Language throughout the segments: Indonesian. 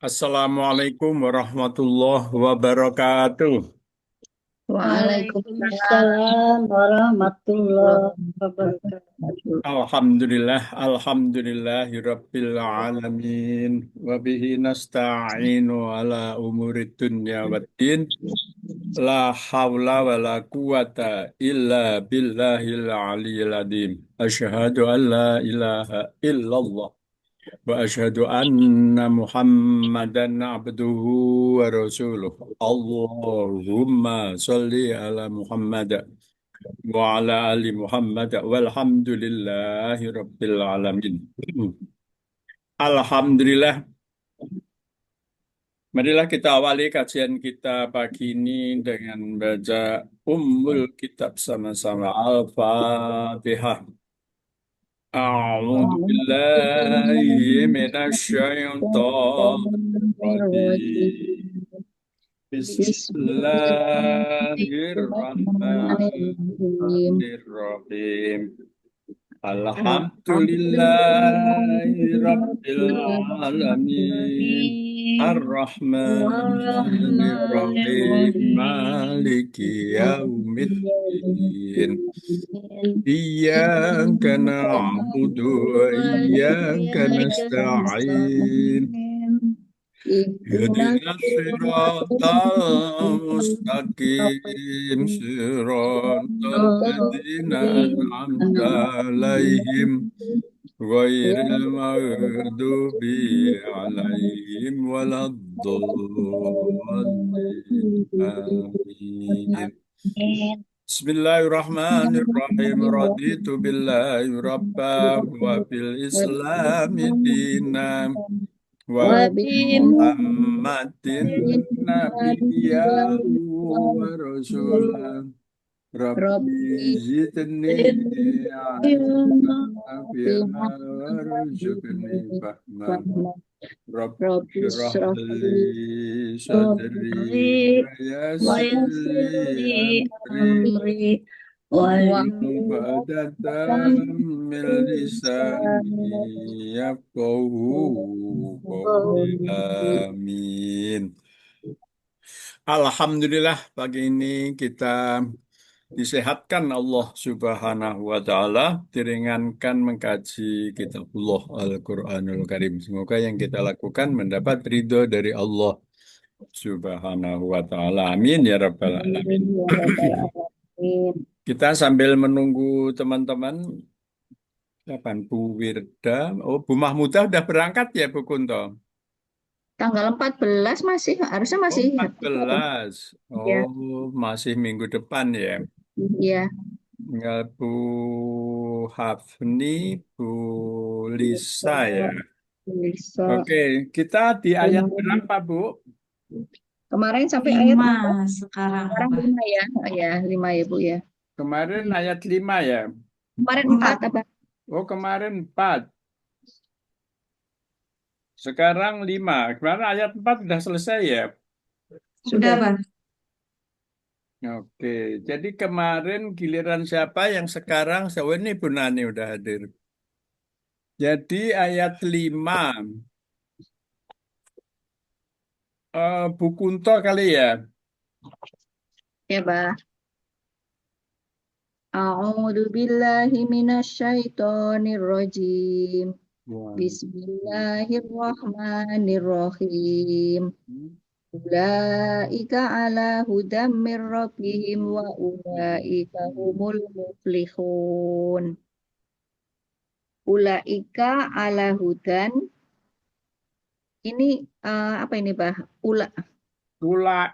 Assalamualaikum warahmatullahi wabarakatuh. Waalaikumsalam warahmatullahi wabarakatuh. Alhamdulillahirabbil alamin wa bihi nasta'inu ala umurid dunya waddin la haula wa la quwata illa billahil aliyyil azim. Asyhadu an la ilaha illallah wa asyhadu anna Muhammadan abduhu wa rasuluh. Allahumma sholli ala Muhammad wa ala ali Muhammad walhamdulillahi rabbil alamin. Alhamdulillah, marilah kita awali kajian kita pagi ini dengan baca Ummul Kitab sama-sama Al-Fatihah. A'udzu billahi minasy syaithanir rajim. Bismillahirrahmanirrahim. Bismillahirrahmanirrahim. Alhamdulillahi Rabbil Alamin. Ar-Rahmanir-Rahim. Maliki Yaumiddin. Iyyaka na'budu wa iyyaka nasta'in. Ihdinas siratal mustaqim siratal ladzina an'amta 'alaihim ghairil maghdubi 'alaihim waladdallin. Amin. Bismillahirrahmanirrahim. Raditu billahi rabba wa bil islami dinan wa bi Muhammadin nabiyyan wa rasulan. Rabbi zidni ilma warzuqni fahma. Rabbi shrah li sadri wa yassir li amri Badatan min lisani yafqahu qawli. Amin. Alhamdulillah, pagi ini kita disehatkan Allah Subhanahu wa Ta'ala, diringankan mengkaji kitabullah Al-Quranul Karim. Semoga yang kita lakukan mendapat ridho dari Allah Subhanahu wa Ta'ala. Amin ya Rabbal Alamin. Kita sambil menunggu teman-teman, kapan Bu Wirda? Oh, Bu Mahmudah udah berangkat ya, Bu Kunto? Tanggal 14 masih, harusnya Oh, masih. 14. Ya, Oh, masih minggu depan ya. ya. Tinggal Bu Hafni, Bu Lisa ya. Bisa. Oke, kita di ayat berapa, Bu? Kemarin sampai ayat Lima berapa? sekarang, Sekarang Pak. 5 ya. Oh, ya, 5 ya, Bu ya. Kemarin ayat 5 ya. Kemarin 4 Empat. apa? Oh, kemarin 4. Sekarang 5. Kemarin ayat 4 sudah selesai ya. Sudah, Sudah. Pak. Oke, jadi kemarin giliran siapa yang sekarang? Oh, ini Bu Nani udah hadir. Jadi ayat 5. Bu Kunto kali ya. Ya, Bah. A'udzu billahi minasyaitonir rajim. Wah. Bismillahirrahmanirrahim. Ulaika ala hudam mir rabbihim wa ulaika humul muflihun. Ulaika ala hudan. Ini apa ini, Bah? Ulai ya. Ulai.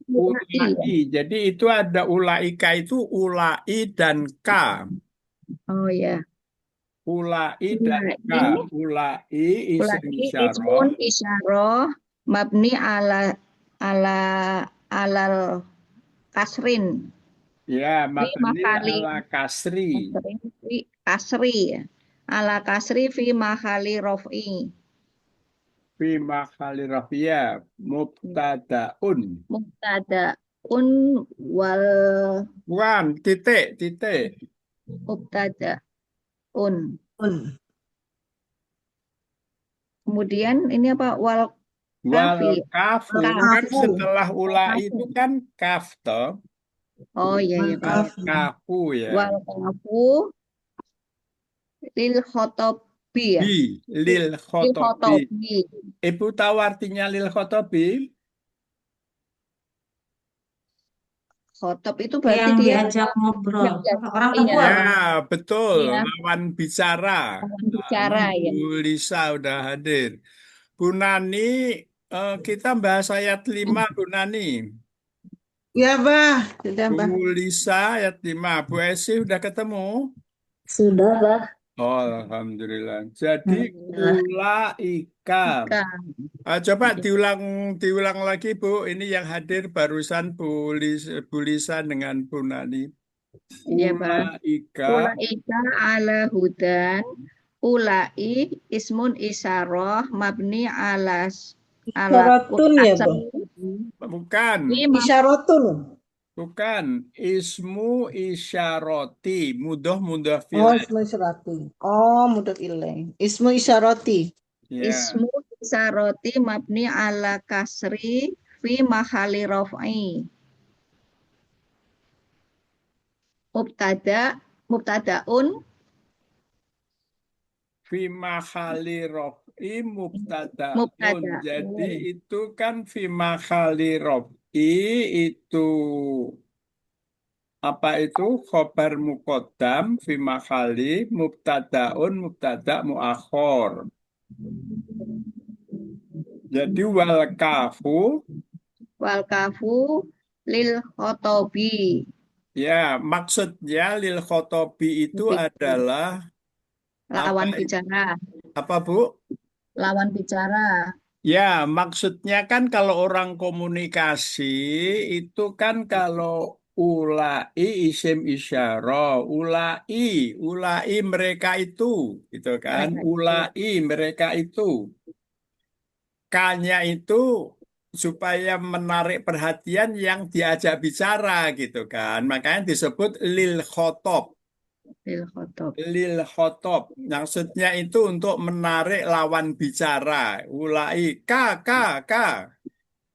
Ulai. Jadi itu ada ulaika itu ulai dan K. Oh ya. Ulai dan K. Ulai. Ulai isim Ulai isyarah. ismun isyarah mabni ala alal kasrin. Ya, Fi mabni makali ala kasri. fi kasri ya. Ala kasri fi makali rofi. Fi makhali rafiyah. Mubtadaun. Mubtada un wal Bukan, titik, titik. mubtada un. Un. Kemudian ini apa wal Wal kafi, kafu kan kafu, setelah ulai kafu. itu kan kaf toh. Oh iya ya Wal benar. Makafu. kafu ya. Wal kafu lil khotobi ya. Bi lil Lil khotobi. khotobi. Ibu tahu artinya lil khotobi? Khotob itu berarti Yang dia diajak ngobrol. yang jadi, Orang tua iya, Ya, apa? betul. iya, Lawan bicara. lawan Nah, ini bicara ya. Bu Lisa udah hadir. Bu Nani, kita bahas ayat 5, Bu Nani. Ya, Bah. Sudah, Bu Bah. Lisa ayat 5. Bu Esi udah ketemu? Sudah, Bah. Oh, Alhamdulillah. Jadi Alhamdulillah. ulaika. Ika, Coba diulang diulang lagi Bu. Ini yang hadir barusan Bu Lisa dengan Bu Nani. ya Pak. Ulaika. Ulaika ala hudan. Ulai ismun isyarah mabni ala Isyaratun ya, asal Bah. Bukan. lima Isyaratun. Bukan, ismu isyaroti, mudah mudah Oh, fi'il. ismu isyarati. Oh, mudhof ilaih. Ismu isyarati. Ya, ismu isyarati mabni ala kasri fi mahali raf'i mubtada mubtadaun fi mahali rof'i mubtadaun. Jadi mubtadaun itu kan fi mahali rof'i itu apa itu khobar muqaddam fi mahali mubtadaun mubtada muakhor. Jadi wal kafu wal kafu lil khotobi ya maksudnya lil khotobi itu adalah apa lawan bicara apa Bu? lawan bicara Ya, maksudnya kan kalau orang komunikasi itu kan kalau ulai isim isyarah, ulai mereka itu, gitu kan? mereka itu Ulai mereka itu. K-nya itu supaya menarik perhatian yang diajak bicara gitu kan. Makanya disebut lil khotob. lil khotob Lil khotob. Maksudnya itu untuk menarik lawan bicara. Ulai K, K, K.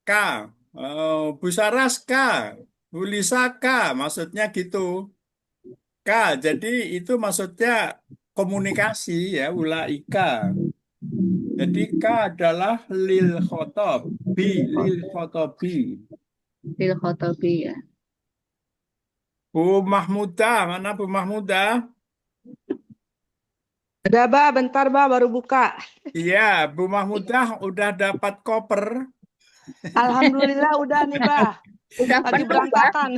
K. Bu Saras K. Bu Lisa K. Maksudnya gitu. K. Jadi itu maksudnya komunikasi ya. Ulaika. Jadi K adalah lil khotob. B. Lil khotobi. lil khotobi ya Bu Mahmudah. Mana Bu Mahmudah? Udah, Bah, bentar, Bah, baru buka. Iya, Bu Mahmudah udah dapat koper. Alhamdulillah udah nih, Bah. udah Lagi penuh Pak berantakan.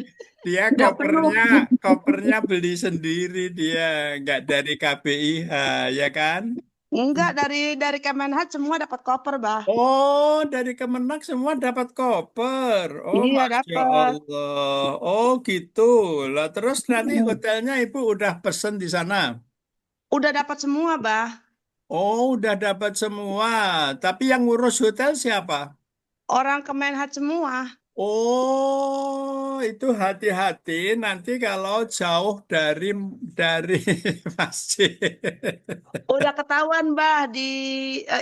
Dia udah penuh kopernya beli sendiri dia, nggak dari KBIH, ya kan? Enggak, dari Kemenhub semua dapat koper, Bah. Oh, dari Kemenak semua dapat koper. Oh, Iya, Masya dapat. Allah. Oh, gitu. Lah, terus nanti hotelnya Ibu udah pesen di sana. Udah dapat semua, Bah. Oh, udah dapat semua. Tapi yang ngurus hotel siapa? Orang Kemenhub semua. Oh, itu hati-hati nanti kalau jauh dari masjid. Udah ketahuan, Bah.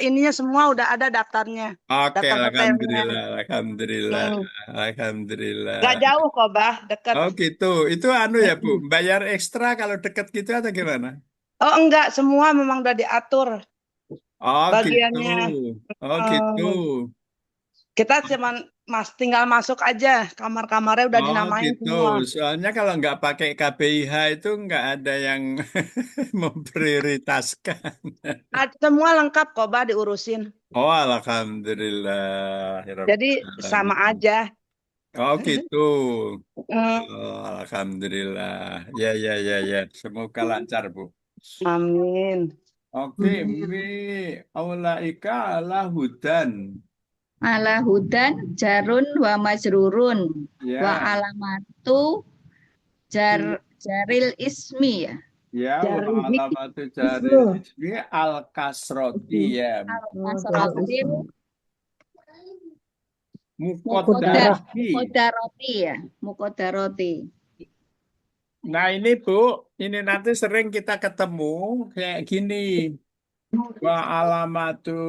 Ininya semua udah ada daftarnya. Oke, Daftar hotelnya. alhamdulillah, alhamdulillah, Hmm. alhamdulillah. Gak jauh kok, Bah. Deket. Oh gitu, itu anu ya Bu, Hmm. bayar ekstra kalau deket gitu atau gimana? Oh, enggak. Semua memang udah diatur Oh gitu, bagiannya. oh gitu, Hmm. Kita cuman tinggal masuk aja. Kamar-kamarnya udah oh dinamain gitu. semua. Soalnya kalau nggak pakai KBIH itu nggak ada yang memprioritaskan. Semua lengkap kok, Bah, diurusin. Oh alhamdulillah, ya Jadi Rabbil sama alamin. aja. Oh gitu, Mm, oh alhamdulillah, ya ya ya ya, semoga lancar Bu. Amin. Oke, mi aulaika ala hudan. ala hudan jarun wa majrurun wa Ya, alamatu jar jaril ismi ya ya, wa Jarhi. alamatu jari Ismu. ismi al kasroti ya. al Oh, dari kasratil ismu. mukodar Mukoddarati. mukodaroti ya mukodaroti Nah ini Bu, ini nanti sering kita ketemu kayak gini. Wa alamatu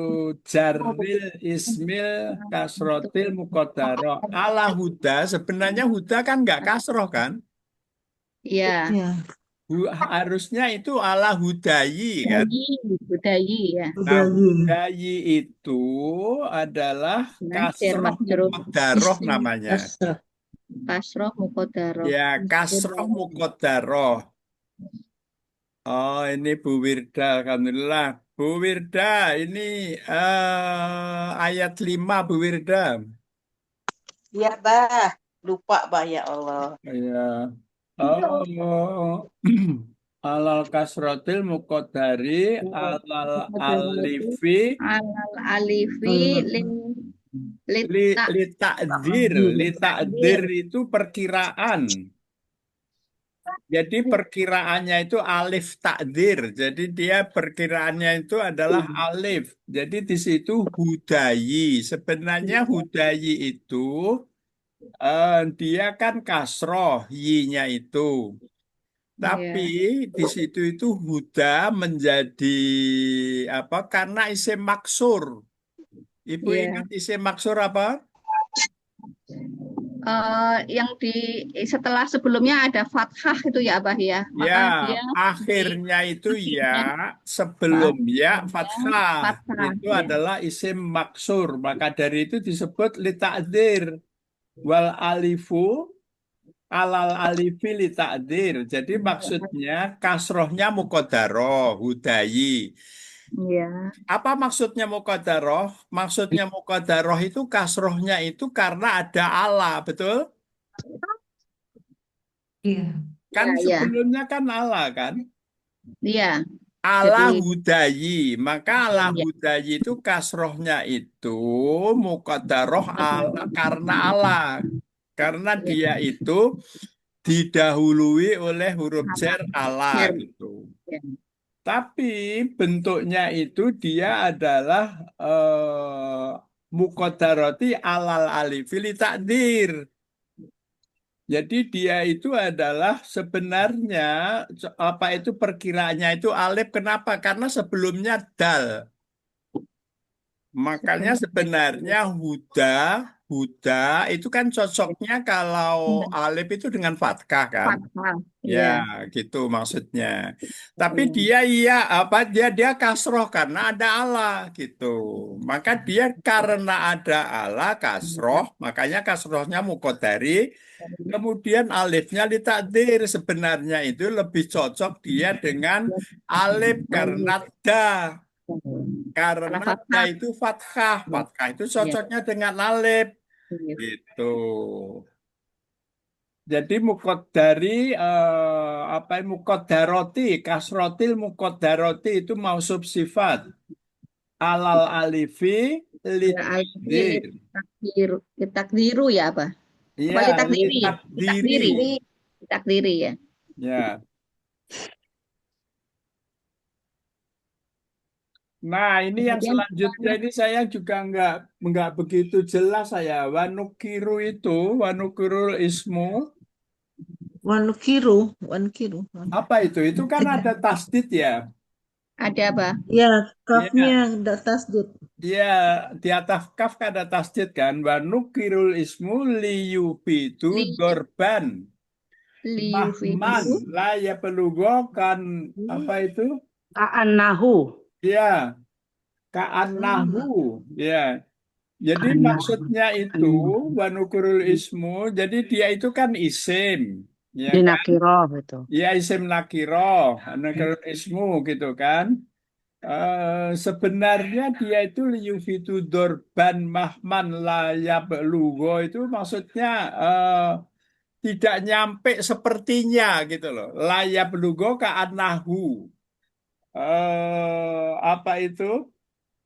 jarril ismil kasrotil muqaddarah. Ala huda, sebenarnya huda kan nggak kasroh kan? Iya. Ya, Harusnya itu ala hudayi kan? Budayi ya. Nah, udah hudayi itu adalah Nasir kasroh majrur muqaddaroh isim namanya. asrah. kasroh muqaddarah. Ya, kasroh muqaddaroh. Oh, ini Bu Wirda, alhamdulillah. Bu Wirda, ini ayat 5 Bu Wirda. Iya, Bah. Lupa, Bah, ya Allah. Ya. Oh, alal kasrotil muqaddari alal alifi Alal alifi lin li lita takdir. Li takdir itu perkiraan. Jadi perkiraannya itu alif takdir. Jadi dia perkiraannya itu adalah alif. Jadi di situ hudayi. Sebenarnya hudayi itu dia kan kasroh yi-nya itu. Tapi ya. di situ itu huda menjadi apa? Karena isim maksur. Ibu Ya. ingat isim maksur apa? Yang di setelah sebelumnya ada fathah itu ya Abah ya. Ya, Maka dia di akhirnya itu ya akhirnya sebelum ya sebelumnya fathah fathah itu ya. adalah isim maksur. Maka dari itu disebut li takdir. Wal alifu alal alifi li takdir. Jadi maksudnya kasrohnya muqaddaroh, hudayi. Ya. Apa maksudnya muqaddaroh? Maksudnya muqaddaroh itu kasrohnya itu karena ada Allah, betul? Iya. Kan Ya, ya. sebelumnya kan Allah kan? Iya. Ala Jadi hudayi, maka ala ya. hudayi itu kasrohnya itu muqaddaroh karena Allah, karena dia itu didahului oleh huruf jar Allah Ya. gitu. Ya. Tapi bentuknya itu dia adalah muqaddarati alal alifil takdir. Jadi dia itu adalah sebenarnya apa itu perkiraannya itu alif. Kenapa? Karena sebelumnya dal. Makanya sebenarnya huda, huda itu kan cocoknya kalau alif itu dengan fathah kan? Fathah. Ya, Iya. gitu maksudnya. Tapi Iya. dia iya apa dia kasroh karena ada Allah gitu. Maka dia karena ada Allah kasroh, makanya kasrohnya muqaddari. Kemudian alifnya litakdir sebenarnya itu lebih cocok dia dengan alif karena da. Karena Karena da fathah. itu fathah. Fathah itu Iya. cocoknya dengan alif. Iya. Gitu. Jadi muqaddari apa muqaddaroti kasrotil muqaddaroti itu mausuf sifat alal alifi Ya, alfi litakdir. litakdiru ya apa? Apa Iya, litakdiri? litakdiri. Litakdiri. Litakdiri ya. Ya. Nah, ini yang Kemudian selanjutnya ini saya juga nggak begitu jelas saya. Wanukiru itu, wanukiru ismu, Wanukiru. apa itu? Itu kan ada tasdid ya. ada apa? Ya, Iya, kafnya ada tasdid. iya, di atas kaf kan ada tasdid kan. Wanukirul ismu liyufitu Li dorban. Mahman, liufidu lah ya pelugo kan apa itu? Ka'annahu. Ya, ka'annahu. Ya, jadi Ka'annahu. maksudnya itu wanukurul ismu, jadi dia itu kan isim, ya Di kan? nakiroh itu. Ya isim nakiro, wanukurul ismu gitu kan? Sebenarnya dia itu liyufitu dorban mahman layab lugo itu maksudnya tidak nyampe sepertinya gitu loh. Layab lugo ka'annahu. Apa itu?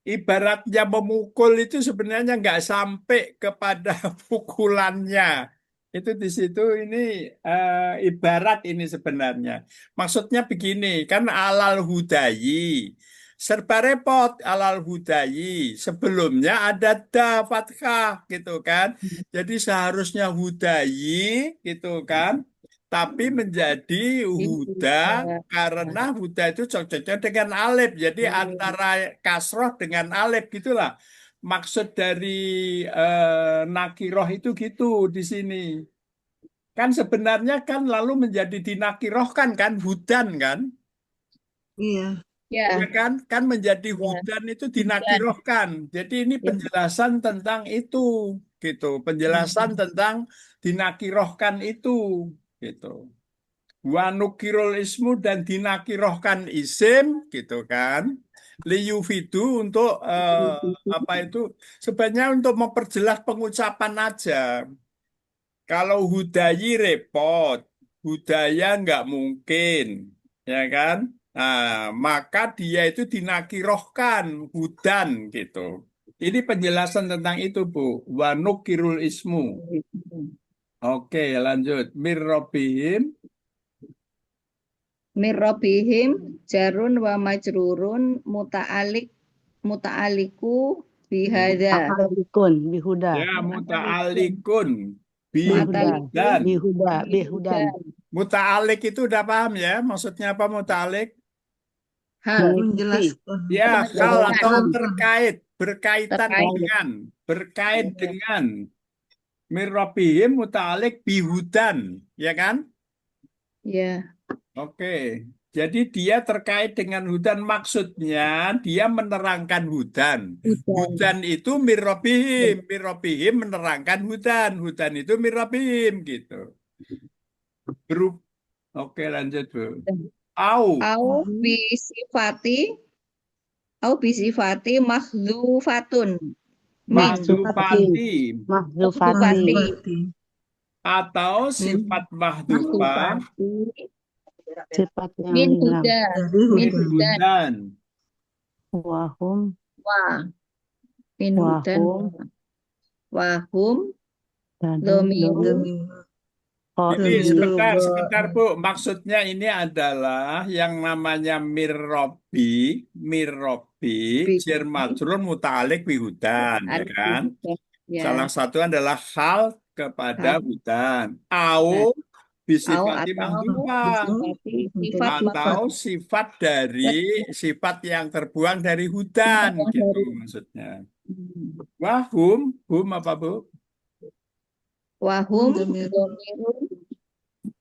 Ibaratnya memukul itu sebenarnya nggak sampai kepada pukulannya. Itu di situ ini ibarat ini sebenarnya. Maksudnya begini, kan alal hudayi. Serba repot alal hudayi. Sebelumnya ada da fathah gitu kan. Jadi seharusnya hudayi gitu kan. tapi menjadi huda karena huda itu cocoknya dengan alif. Jadi antara kasroh dengan alif gitulah. Maksud dari nakiroh itu gitu di sini. Kan sebenarnya kan lalu menjadi dinakirohkan kan hudan kan? Iya. Ya, Ya kan? Kan menjadi ya, hudan itu hudan. dinakirohkan. Jadi ini Ya. penjelasan tentang itu gitu. Penjelasan tentang dinakirohkan itu gitu. Wanukirul ismu dan dinakirohkan isim gitu kan. Liyufidu untuk apa itu? Sebenarnya untuk memperjelas pengucapan aja. Kalau hudayi repot, hudaya nggak mungkin, ya kan? Nah, maka dia itu dinakirohkan hudan gitu. Ini penjelasan tentang itu, Bu. Wanukirul ismu. Oke, lanjut. Mirrobihim. Mirrobihim jarun wa majrurun muta'aliku bihada. Muta'alikun bihuda. Ya, muta'alikun. Bihuda. Bihudan. Bihuda. Bihudan. Muta'alik itu udah paham ya? Maksudnya apa muta'alik? Hal. Mengikuti. Menjelaskan. Ya, hal atau Menjelaskan. terkait, berkaitan Terkait. berkait dengan mirrobihim muta'alik bihudan, ya kan? Ya, Oke, jadi dia terkait dengan hudan, maksudnya dia menerangkan hudan. hudan. Hudan itu mirrobihim menerangkan hudan. Hudan itu mirrobihim gitu. Berup. Oke, lanjut Bu. Au. Au bisifati mahzufatun. Min. Mahdufati Mahzufati. Berarti. atau sifat mahdufah Mahzufati Sifat yang min hilang. huda. Dari Min hudan. hudan. hudan. Wahum. Wah. Min hudan. Wahum. Wahum Dan domiru Demi Ini Domiru sebentar Bu. Maksudnya ini adalah yang namanya mirrobi, bi jar majrur muta'alik bi hudan, ya kan? ya. Salah satu adalah hal kepada Hal. hudan. Au Au bisifati atau mahdufah sifat atau sifat dari sifat yang terbuang dari hudan terbuang gitu dari maksudnya. Hum apa Bu? wahum Domiru. domiru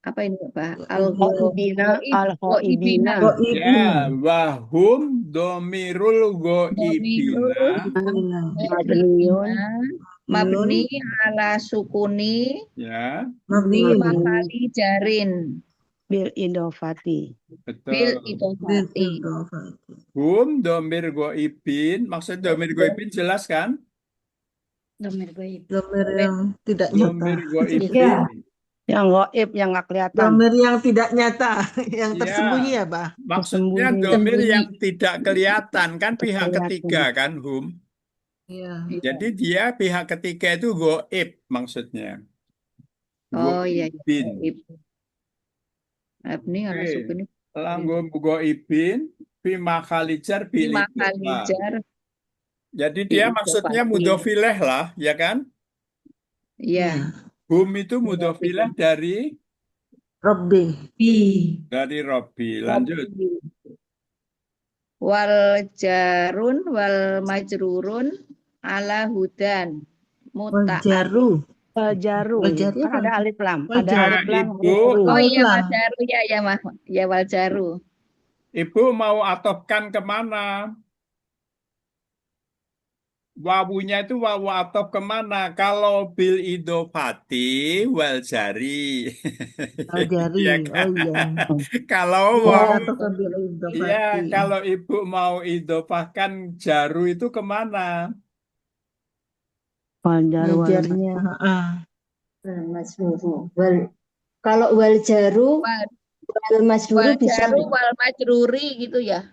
apa ini Pak? Al-Ghaibina. Al-Ghaibina. Ya, wahum domirul Domirul goibina. Mabniun. mabni ala sukuni Ya, Mabni makali jarin Bil idofati. bil betul. idofati. Hum domir goibin. Maksud domir goibin jelas kan? Domir goib. Domir yang tidak nyata. Domir goibin. Iya. Yang goib, yang nggak kelihatan. Domir yang tidak nyata, yang Ya. tersembunyi ya, Bah? Maksudnya Tersembunyi. domir Tersembunyi. yang tidak kelihatan kan pihak Kelihatan. ketiga kan hum. Iya. Jadi dia pihak ketiga itu goib maksudnya. Oh iya, iya. Goibin. Goib. Mabni ala Oke. sukuni Langgum goibin fi makhalijar bil makali idofah. jar Jadi dia bil maksudnya idofati. mudofileh lah, ya kan? Iya. Hum itu mudofileh dari Robbi. Robbi. Lanjut. Wal jarun wal majrurun ala hudan muta'al. Wajaru. Wajaru. Wajaru Kan ada alif lam. Ada Wajaru. alif lam. Ibu. Wajaru. Oh iya Alif lam. wajaru ya wajaru. Ibu mau atofkan kemana? Wawunya itu wawu atof kemana? Kalau bil idofati wal jari. Wajari. Ya Oh kan? iya. Kalau Iya, mau, atau ke bil ya idofati. kalau ibu mau idofahkan jaru itu kemana? Wajaru. Ngajarnya. Kalau wal jaru Wal wal masruru bisa jaru wal majruri gitu ya.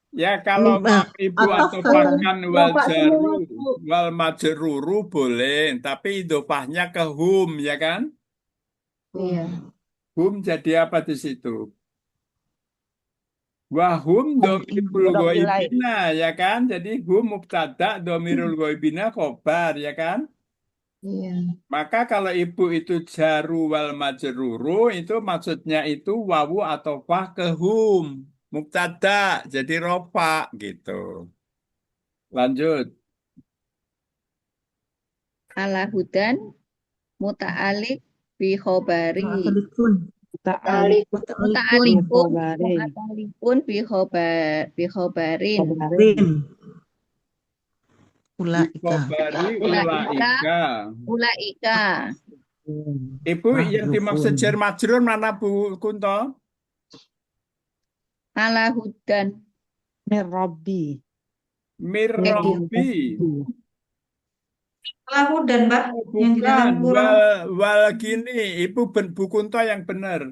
Ya kalau mau ibu atofkan. atofahkan wal Bapak jaru semua, Bu. wal majruru boleh, tapi idofahnya ke hum ya kan? Iya. Hum jadi apa di situ? Wahum domirul Mudhof ilaih. goibina ya kan? Jadi hum mubtada domirul goibina khobar ya kan? Iya. Maka kalau ibu itu jaru wal majruru itu maksudnya itu wawu atau fah ke hum. Mubtada jadi rofa gitu. Lanjut. Ala hudan muta'alik bi khobari. Ma'alikun. Talik Ma'alikun. Muta'alikun bi khobarin. Rin. Ulaika. Bikobari Ulaika. ulaika. Ulaika. Ibu yang dimaksud jar majrur mana Bu Kunto? Ala hudan. Mirrobi. Mirrobi. Lalu dan Mbak yang di Bukan, dalam kurung. wal gini, Ibu Bu Kunto yang benar.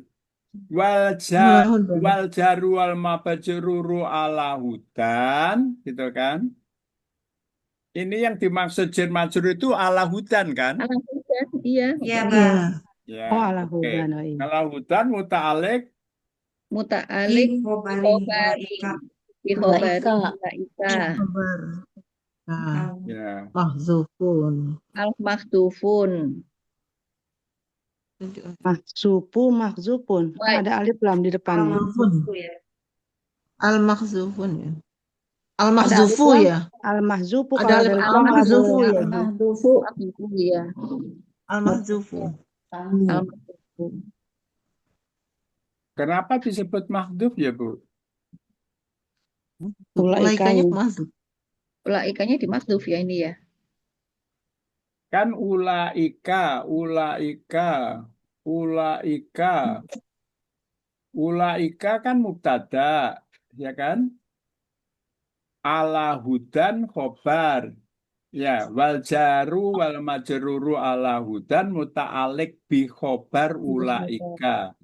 Wal Alahudan. jaru wal mabajururu ala hudan, gitu kan? Ini yang dimaksud jar majrur itu ala hudan kan? Ala hudan. Iya. Iya, Iya. Mbak. Ya, Oh, ala oke. hudan. Oh, iya. Ala hudan muta'alik Muta'alik Di bi khobari khobari. ulaika. Bi khobari. Ulaika. Ulaika. Kabar. Nah, ya. mahzufun. Al-makhtufun. Mahzupun. Kan Baik. ada alif lam di depannya. Mahzufun. Ya. Al-mahzufun ya. Ada alif Al-mahzufu lam. ya. Al-mahzupu Ada kalau alif ada lam lam ada mahzufu ya. Mahdufu. Mahdufu, ya. Al-mahzufu. Al-makhtufun. Kenapa disebut mahdhuf ya, Bu? Ulaikanya Ulaikanya. mahzuf. Ulaikanya di makhduf ya ini ya. Kan ulaika, ulaika kan mubtada, ya kan? Ala hudan khobar. Ya, wal jaru wal majruru ala hudan muta'alik bi khobar ulaika.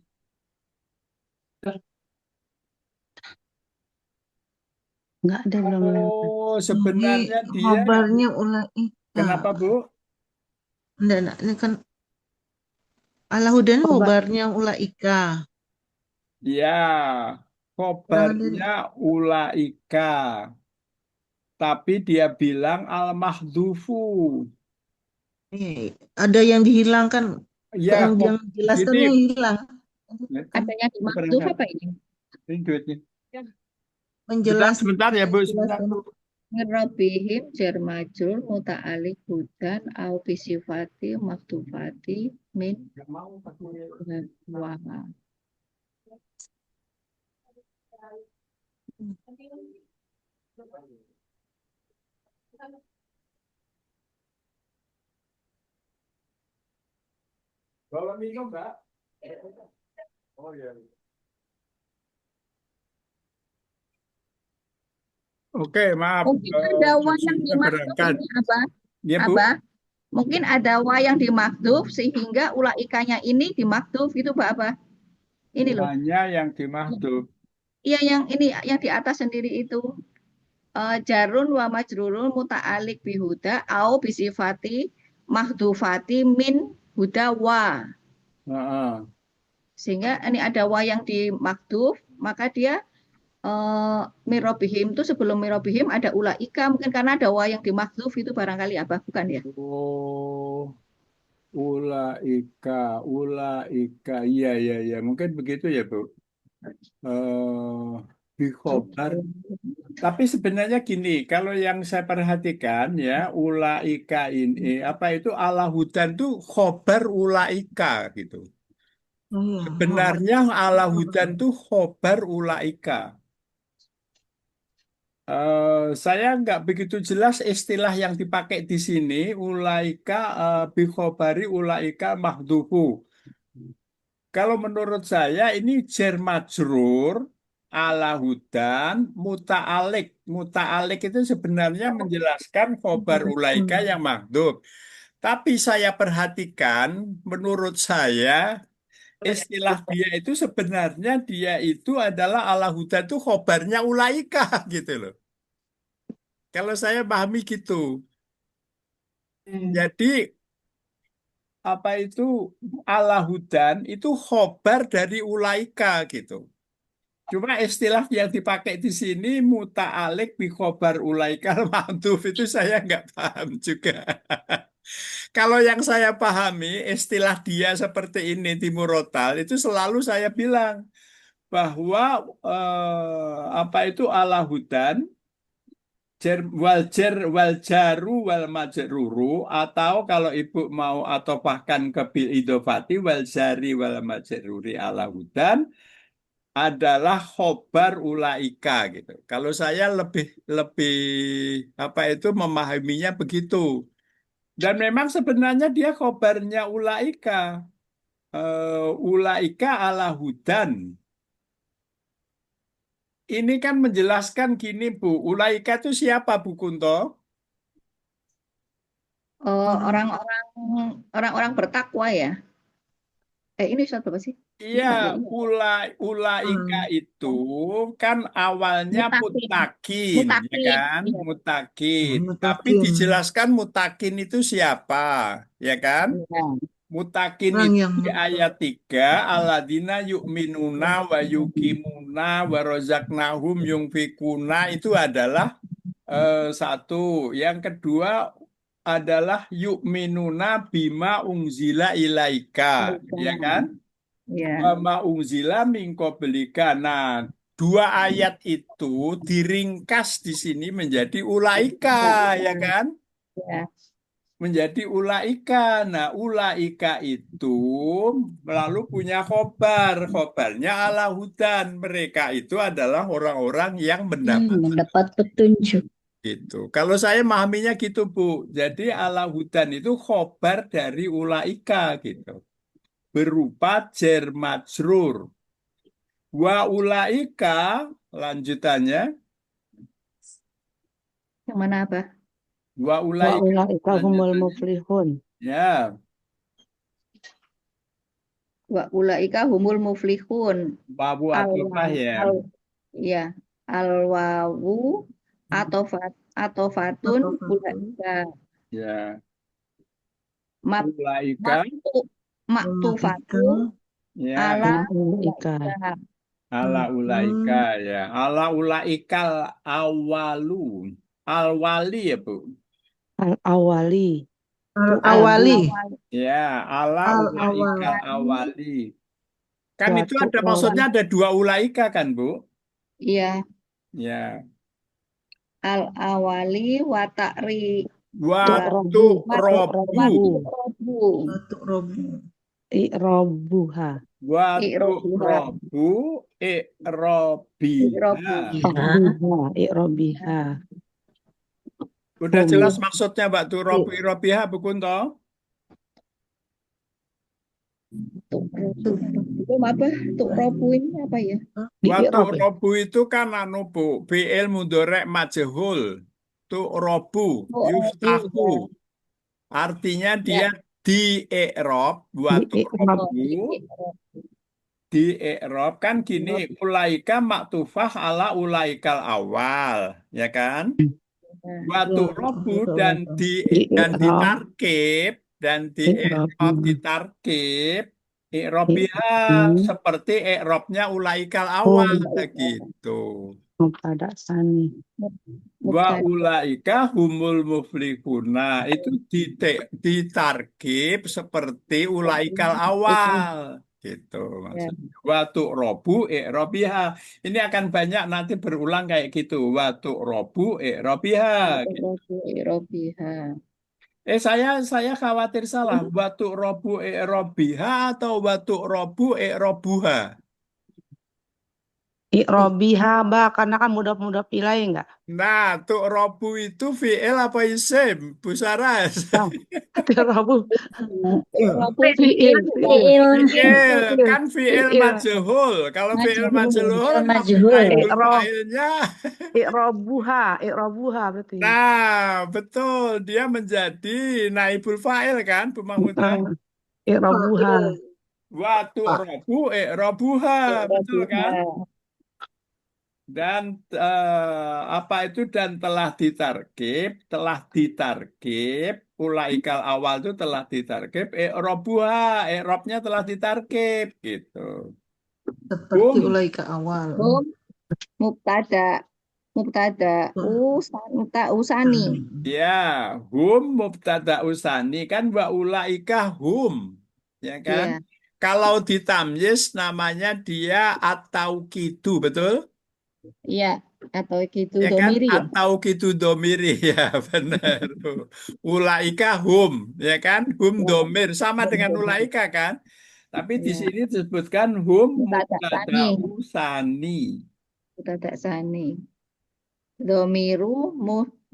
Enggak ada belum. Oh, sebenarnya Ini dia kabarnya ulaika. kenapa, Bu? Enggak, ini kan Alahudan Khobar. kabarnya ulaika. Ya, khobarnya ulaika. Tapi dia bilang al-mahdhufu. Ada yang dihilangkan. Ya, Yang jelaskannya ini hilang. Adanya di makhduf apa ini? ini duitnya. Menjelaskan. Sebentar ya, Bu, sebentar. Ngerobihim jar majrur muta'alik hudan au bisifati makhtufati min wa. Bawa minum, Mbak. Oh ya. Oke, maaf. Mungkin ada wa yang Sudah dimaksud berangkat. ini apa? Ya, Bu. Apa? Mungkin ada wa yang dimaksud sehingga ulaikanya ini dimaksud gitu Pak apa? Ini loh. Hanya yang dimahdhuf. Iya yang ini yang di atas sendiri itu. Jarun wa majrurun muta'alik bihuda au bisifati mahdufati min huda wa. Heeh. Sehingga ini ada wa yang dimahduf, maka dia mirobihim itu sebelum mirobihim ada ulaika, mungkin karena ada wa yang dimahduf itu barangkali apa bukan ya? Oh, ulaika. Iya. Mungkin begitu ya, Bu. Bi khobar. Tapi sebenarnya gini, kalau yang saya perhatikan ya, ulaika ini, apa itu ala hudan tuh khobar ulaika gitu. Sebenarnya ala hudan tuh khobar ulaika. Saya nggak begitu jelas istilah yang dipakai di sini, ulaika bi khobari ulaika mahdufu. Kalau menurut saya ini jar majrur ala hudan muta'alik. Muta'alik itu sebenarnya menjelaskan khobar ulaika yang mahdhuf. Tapi saya perhatikan, menurut saya istilah dia itu sebenarnya dia itu adalah ala hudan itu khobarnya ulaika gitu loh. Kalau saya pahami gitu. Jadi apa itu ala hudan itu khobar dari ulaika gitu. Cuma istilah yang dipakai di sini muta'alik bi khobar ulaikal ma'tuf itu saya nggak paham juga. Kalau yang saya pahami istilah dia seperti ini Timurotal itu selalu saya bilang bahwa apa itu ala hudan wal jaru wal majruru atau kalau ibu mau atau bahkan ke bil idofati wal jari wal majruri ala hudan adalah khobar ulaika gitu. Kalau saya lebih lebih apa itu memahaminya begitu. Dan memang sebenarnya dia khobarnya ulaika. Ulaika ala hudan. Ini kan menjelaskan gini Bu, ulaika itu siapa Bu Kunto? Orang-orang orang-orang bertakwa ya. Ini surat berapa sih? Iya, Lupa ya. ulaika itu kan awalnya Mutakin. mutakin, ya kan? Iya. Mutakin. Tapi Mutakin. dijelaskan mutakin itu siapa, ya kan? Iya. Mutakin Orang itu yang di ayat 3, aladina yu'minuna wa yukimuna wa rozaknahum yungfikuna itu adalah satu. Yang kedua adalah yu'minuna bima ungzila ilaika, ya kan? Iya. Wama ungzila mingkobelika. Nah, dua ayat itu diringkas di sini menjadi ulaika, ya kan? Iya. Menjadi ulaika. Nah, ulaika itu lalu punya khobar. Khobarnya ala hudan. Mereka itu adalah orang-orang yang mendapat Mendapat petunjuk. gitu. Kalau saya memahaminya gitu, Bu. Jadi ala hudan itu khobar dari ulaika gitu. Berupa jar majrur. Wa ulaika lanjutannya Yang mana apa? wa Wa ulaika ulaika humul lanjutannya muflihun. ya Wa ulaika humul muflihun. babu atofah ya. Iya. Al-wawu atau fatun ulaika. Ya, Mak ulaika maktufatun ya ala Ulaika. ala ulaika ya. Ala ulaikal awalu. Alwali ya, Bu. Al-awali. Al-awali. Ya, ala ulaika awali. Kan itu Suatu ada maksudnya ada dua ulaika kan, Bu? Iya. Ya. Al-awali wa ta'ri Waktu robu. Batuk robu. I'robuha. Waktu I'robuha. robu. I'robiha. I'robiha. Udah Hum. jelas maksudnya waktu robu i'robiha, Bu Kunto? Itu apa? Tuk robu ini apa ya? Waktu I'rob. robu itu kan anu Bu, fi'il mudhari' majhul. Tu robu, Oh, yuftahu. Artinya dia di i'rob, waktu robu. Di i'rob kan gini, ulaika maktufah ala ulaikal awal, ya kan? Waktu robu dan ditarkib dan di i'rob ditarkib i'robiha seperti i'robnya ulaikal awal gitu. Mubtada sani. Wa ulaika humul muflihuna itu ditarkib seperti ulaikal awal gitu maksudnya. Watu robu i'robiha. Ini akan banyak nanti berulang kayak gitu. Watu robu i'robiha. I'robiha. Saya khawatir salah. Watu robu i'robiha atau watu robu i'robuha? I'robiha, Mbak, karena kan mudah-mudah pilih enggak? Nah, tuh robu itu fi'il apa isim? Bu Saras? I'robu. Fi'il. Fi'il, kan fi'il Fi'il. majhul. Kalau fi'il majhul, Majhul. fa'ilnya. I'robuha berarti. Nah, betul. Dia menjadi naibul fa'il kan, Bu Mahmudah? I'robuha. Watu robu, robuha. Betul kan? Dan apa itu dan telah ditarkib, ulaikal awal itu telah ditarkib, i'robuha, i'robnya telah ditarkib gitu. Seperti Hum, ulaika awal. Hum mubtada usani. ya, hum mubtada usani kan wa ulaika hum, ya kan? Iya, Kalau ditamyiz namanya dia atau kitu, betul? iya. Atau gitu Ya kan? domiri ya. Atau kitu domiri, ya benar. Ulaika hum, ya kan? Hum Ya, domir sama dengan domiri. ulaika kan? Tapi di Iya. sini disebutkan hum Mubtada mubtada sani. usani. Mubtada sani. Domiru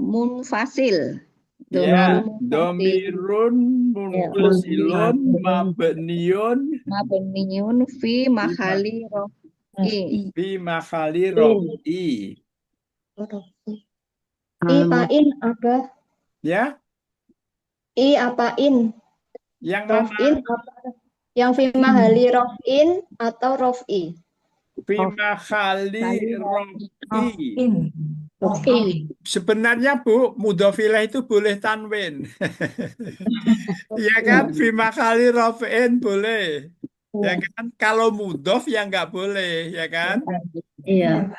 munfasil. Domiru Ya, munfasil. domirun Ya, munfasilun mabniun mabniun fi bima mahali rofi. fi mahali rofi. I apain apa? Ya, I apain? yang mana? Rofin apa? Yang fi mahali rofin atau rofi? Fi mahali Mahali rofi. Oke. Sebenarnya Bu, mudhofilah itu boleh tanwin. Ya kan? Fi mahali rofin boleh. Ya kan? Kalau mudhof ya nggak boleh, ya kan? Iya.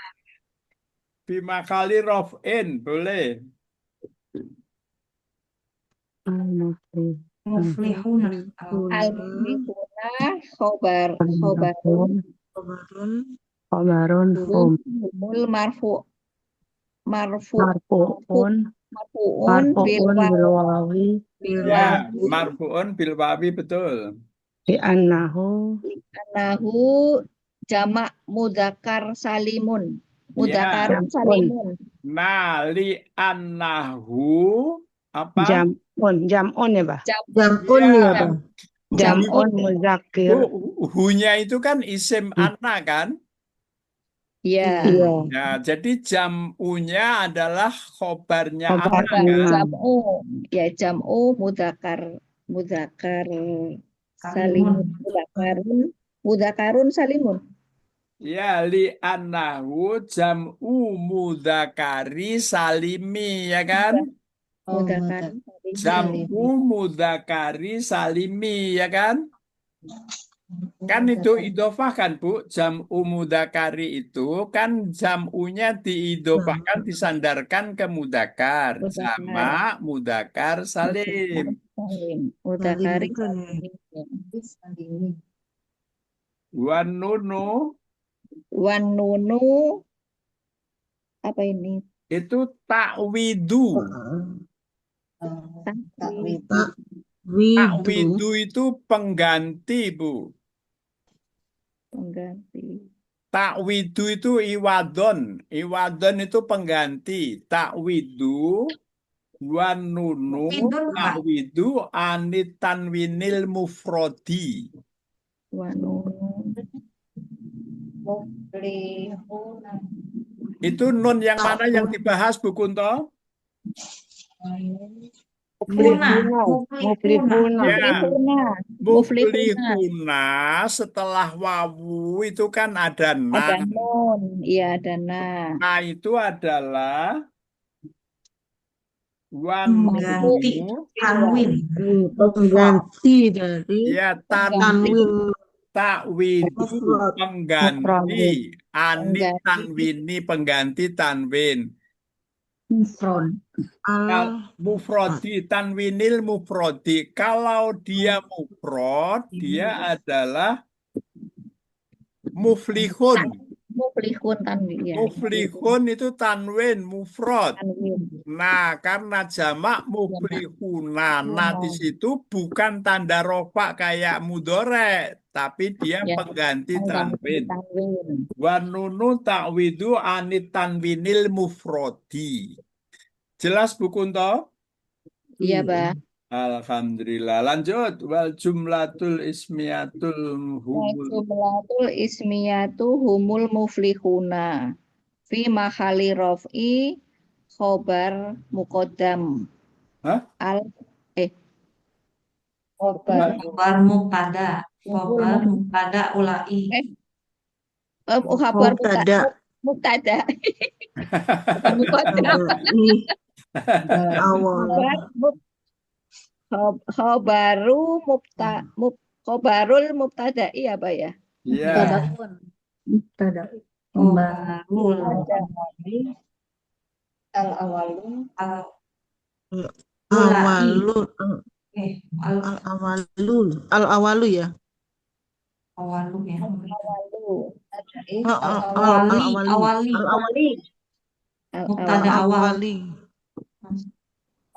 Fi mahali rofin boleh. Muflihuna. al-muflihuna khobarun Khobarun hum humul marfu'un marfu'un bil bil wawi Ya, marfu'un bil wawi betul. bi annahu anahu jamak mudzakkar salimun. Ya, Mudzakarun salimun. nali annahu apa? jam'un ya, Bah. Jampun Ya, ya, Bang. Jam'un Bu, muzakkir. hunya itu kan isim anna kan? Ya. Iya. Ya, jadi jam'unya adalah khobarnya Khobar anna kan? Jam'u ya jam'u mudzakkar salimun. Mudzakarun salimun. Ya, li annahu jam'u mudzakari salimi ya kan? Mudzakarun salimun. Jam'u mudzakari salimi ya kan? Kan itu idofah kan Bu, jam'u mudzakari itu kan jam'unya diidofahkan disandarkan ke mudzakar. Mudzakar. Sama mudzakar salim. Salim. Mudzakari Bukan salim. Wan nunu Wan nunu apa ini? itu takwidu. Takwid. Takwidu itu pengganti Bu. Pengganti. Takwidu itu iwadon. Iwadon itu pengganti. Takwidu wan nunu takwidu anit tanwinil mufrodi. Wan nunu. Itu nun yang mana yang dibahas Bu Kunto? Muflihuna. Ya, Muflihuna. muflihuna setelah wawu itu kan ada Ada na. nun. Iya ada na. Nah itu adalah wan Mengganti nunu. tanwin. pengganti dari Ya, tanwin takwidu mufrad. pengganti. Anit tanwini pengganti tanwin. Mufrodi tanwinil mufrodi. Kalau dia mufrod, dia adalah muflihun. Muflihun tanwin. Ya. Muflihun itu tanwin mufrod. Tanwin. Nah, karena jamak muflihuna, nah di situ bukan tanda rofa kayak mudore, tapi dia Ya, pengganti pengganti tanwin. tanwin. Wa nunu ta'widu anit tanwinil mufrodi. Jelas Bu Kunto? Iya, Bah. Alhamdulillah. Lanjut. Wal jumlatul ismiyatul humul. Jumlatul ismiyatu humul muflihuna. Fi mahali rof'i khobar muqaddam. Hah? Khobar mubtada. Khobar mubtada ulai. Khabar Mubtada. mubtada. Bukan muqaddam. Awal. Khobarul mubtada'i apa ya? Ya. Mubtada. Khobarul. Al-awalu. Al- Awalun. al Al-awalu ya. awalu ya. Al-awalu. Awali, Al-awali. awali. Al-awali. Mubtada awal. Al-awali.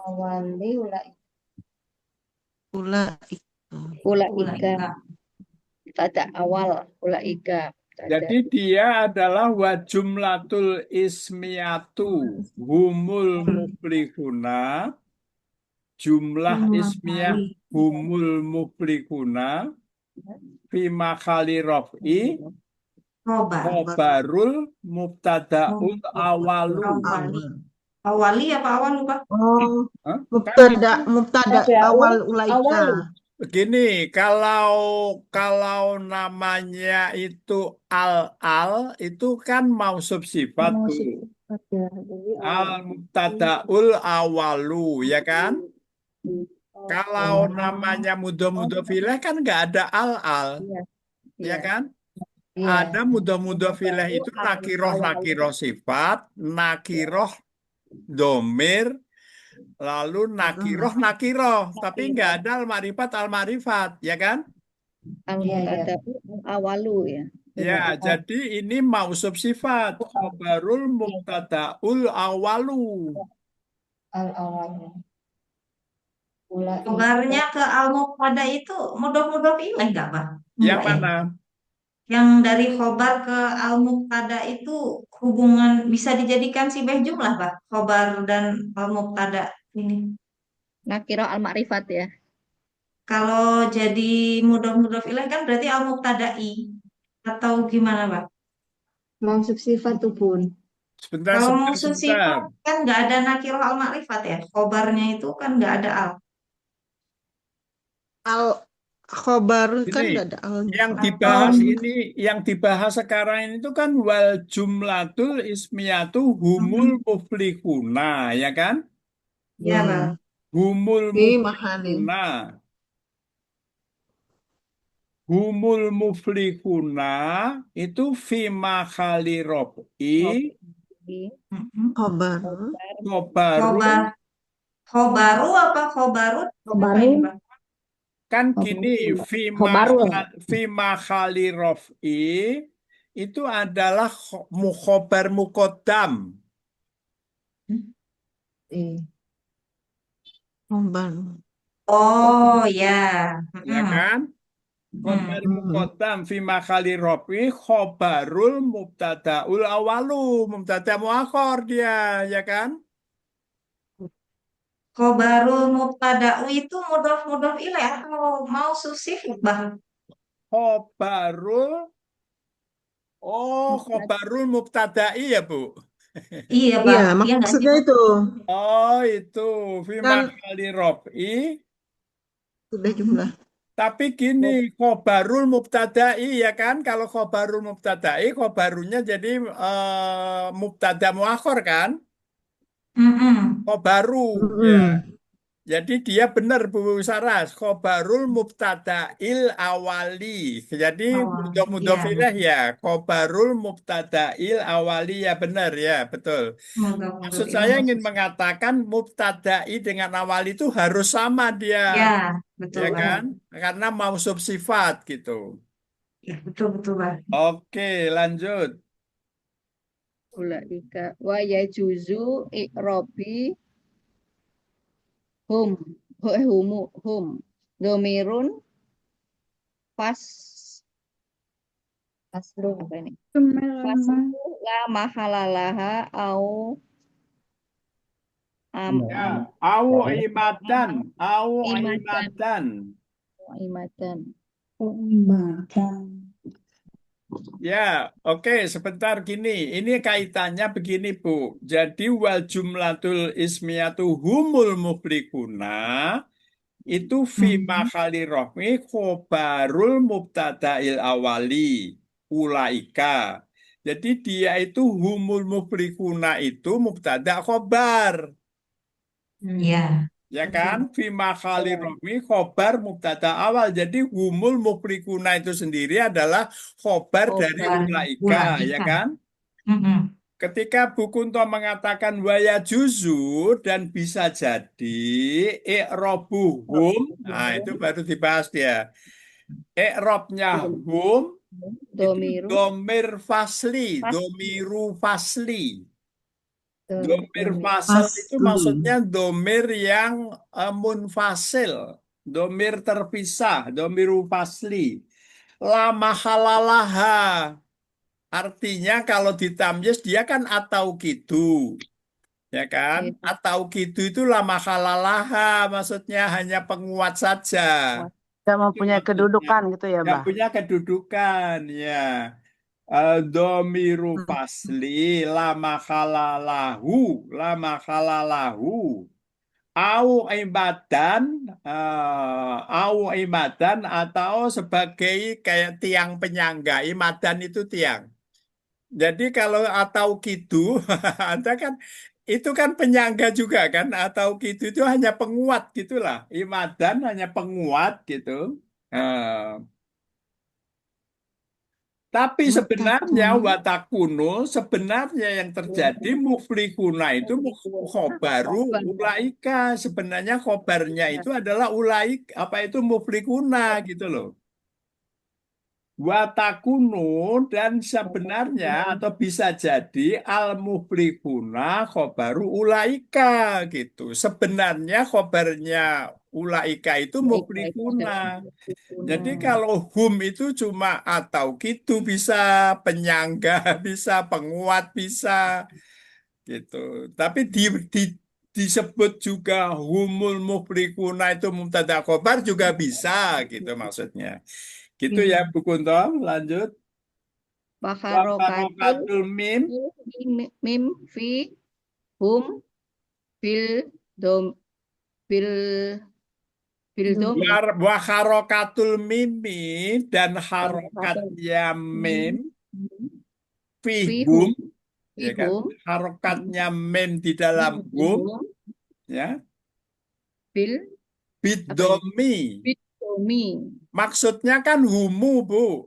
Awali Ulaika. ulaika. Ulaika. Mubtada awal. Ulaika. Jadi dia adalah wa jumlatul ismiyatu humul muflihuna, jumlah ismiyah humul muflihuna fi makhali raf'i Khobar. khobarul mubtadaul awalu. Awali apa awal lupa? Oh, Hah? mubtada awal ulaika. Begini, kalau namanya itu al itu kan mausuf sifat tuh. Al mubtadaul awalu, ya kan? Kalau namanya mudhof ilaih kan nggak ada al, ya kan? Ada mudhof ilaih itu nakiroh sifat, nakiroh domir, lalu nakiroh, tapi nggak ada al-ma'rifat, ya kan? Al-mubtada awalu ya. Ya, jadi ini mausuf sifat, khobarul mubtadaul awalu. Al-awalu. Khobarnya ke al-mubtada itu mudhof ilaih enggak, Pak? Yang Enggak ya? mana? Yang dari khobar ke al-mubtada itu hubungan bisa dijadikan sibeh jumlah, Pak? Khobar dan al-mubtada ini. Nakiro al-ma'rifat ya. Kalau jadi mudhof ilaih kan berarti al-mubtada'i atau gimana, Pak? Mausuf sifat tuh Bun. Sebentar, Kalau sebentar, mausuf sebentar. sifat kan nggak ada nakiroh al-ma'rifat ya. Khobarnya itu kan nggak ada al. Khobar kan Ini nggak ada al. yang dibahas sekarang ini itu kan wal jumlatul ismiyatu humul muflihuna, ya kan? Ya, Pak. Humul Fi mahali. muflihuna. Humul muflihuna itu fi makhali rob'i Khobar. khobaru. Khobaru apa khobarut? Apa ini, Pak? Kan gini, fi makhali rob'i itu adalah mukhobar mukodam, Khobar. Oh ya. ya kan? Khobar mukodam fi makhali rob'i khobarul mubtadaul awalu, mubtada muakhor dia, ya kan? Khobarul mubtada'u itu mudhof ilaih atau mausuf sifat, Bang? Khobarul, khobarul mubtada'i ya, Bu? Iya, Pak. Iya, Iya nggak sih, maksudnya Pak? itu Oh, itu fi kan makhali rob'i. sudah jumlah. Tapi gini, khobarul mubtada'i ya kan? Kalau khobarul mubtada'i, khobarunya jadi mubtada muakhor kan? Mm-mm. Khobaru, ya. Jadi dia benar Bu Saras, khobarul mubtada'il awali. Jadi Oh, mudhof iya. ilaih ya, khobarul mubtada'il awali ya benar ya, betul. Mudhof Maksud ilaih saya ingin maksud. mengatakan mubtada'i dengan awali itu harus sama dia, Ya, betul, ya Pak. kan? Karena mausuf sifat gitu. Ya, betul, Pak. Oke, lanjut. Ulaika wa yajuzu i'robi hum domirun pas paslu apa ini? Paslu la mahalalaha au Ya, au imadan, imadan. Ya, oke, sebentar gini. Ini kaitannya begini, Bu. Jadi wal jumlatul ismiyatu humul muflihuna itu fi makhali rohmi khobarul mubtada'il awali ulaika. Jadi dia itu humul muflihuna itu mubtada khobar. Ya. Ya kan? Fi makhali romi khobar mubtada awal. Jadi humul muflikuna itu sendiri adalah khobar dari Khobar. ulaika, ya Ulaika. kan? Mm-mm. Ketika Bu Kunto mengatakan waya juzu dan bisa jadi i'robuhum, nah itu baru dibahas dia. I'robnya hum itu Domiru. domir fasli, Fas- domiru fasli. Domir Domir. fasel itu Fasli. maksudnya domir yang munfasil, domir terpisah, domiru fasli. Lama halalaha. Artinya kalau ditamyiz dia kan atau gitu, ya kan? Iya. Atau gitu itu lama halalaha, maksudnya hanya penguat saja. Tidak Itu mempunyai maksudnya. kedudukan gitu ya, Yang Bah. punya kedudukan, ya. Domiru fasli lama halalahu au imadan atau sebagai kayak tiang penyangga. Imadan itu tiang. Jadi kalau atau gitu, Anda kan itu kan penyangga juga kan, atau gitu itu hanya penguat gitulah. Imadan hanya penguat gitu. Eh, tapi sebenarnya watakunu sebenarnya yang terjadi muflihuna itu khobaru Khobar. ulaika. Sebenarnya khobarnya itu adalah ulaik apa itu muflihuna gitu loh. Watakunu dan sebenarnya atau bisa jadi al muflihuna khobaru ulaika gitu. Sebenarnya khobarnya ulaika itu muflihuna. Jadi kalau hum itu cuma atau gitu bisa penyangga, bisa penguat, bisa gitu. Tapi disebut juga humul muflikuna itu mubtada khobar juga bisa gitu maksudnya. Gitu ya Bu Kunto, lanjut. Wakarokatul Wakarokatul mim mim fi hum bil dom bil domi. Wakarokatul mimi dan harokatnya mim Fi fihum fi ya kan? hum Harokatnya mim di dalam hum ya bil bidomi. domi. Maksudnya kan humu, Bu.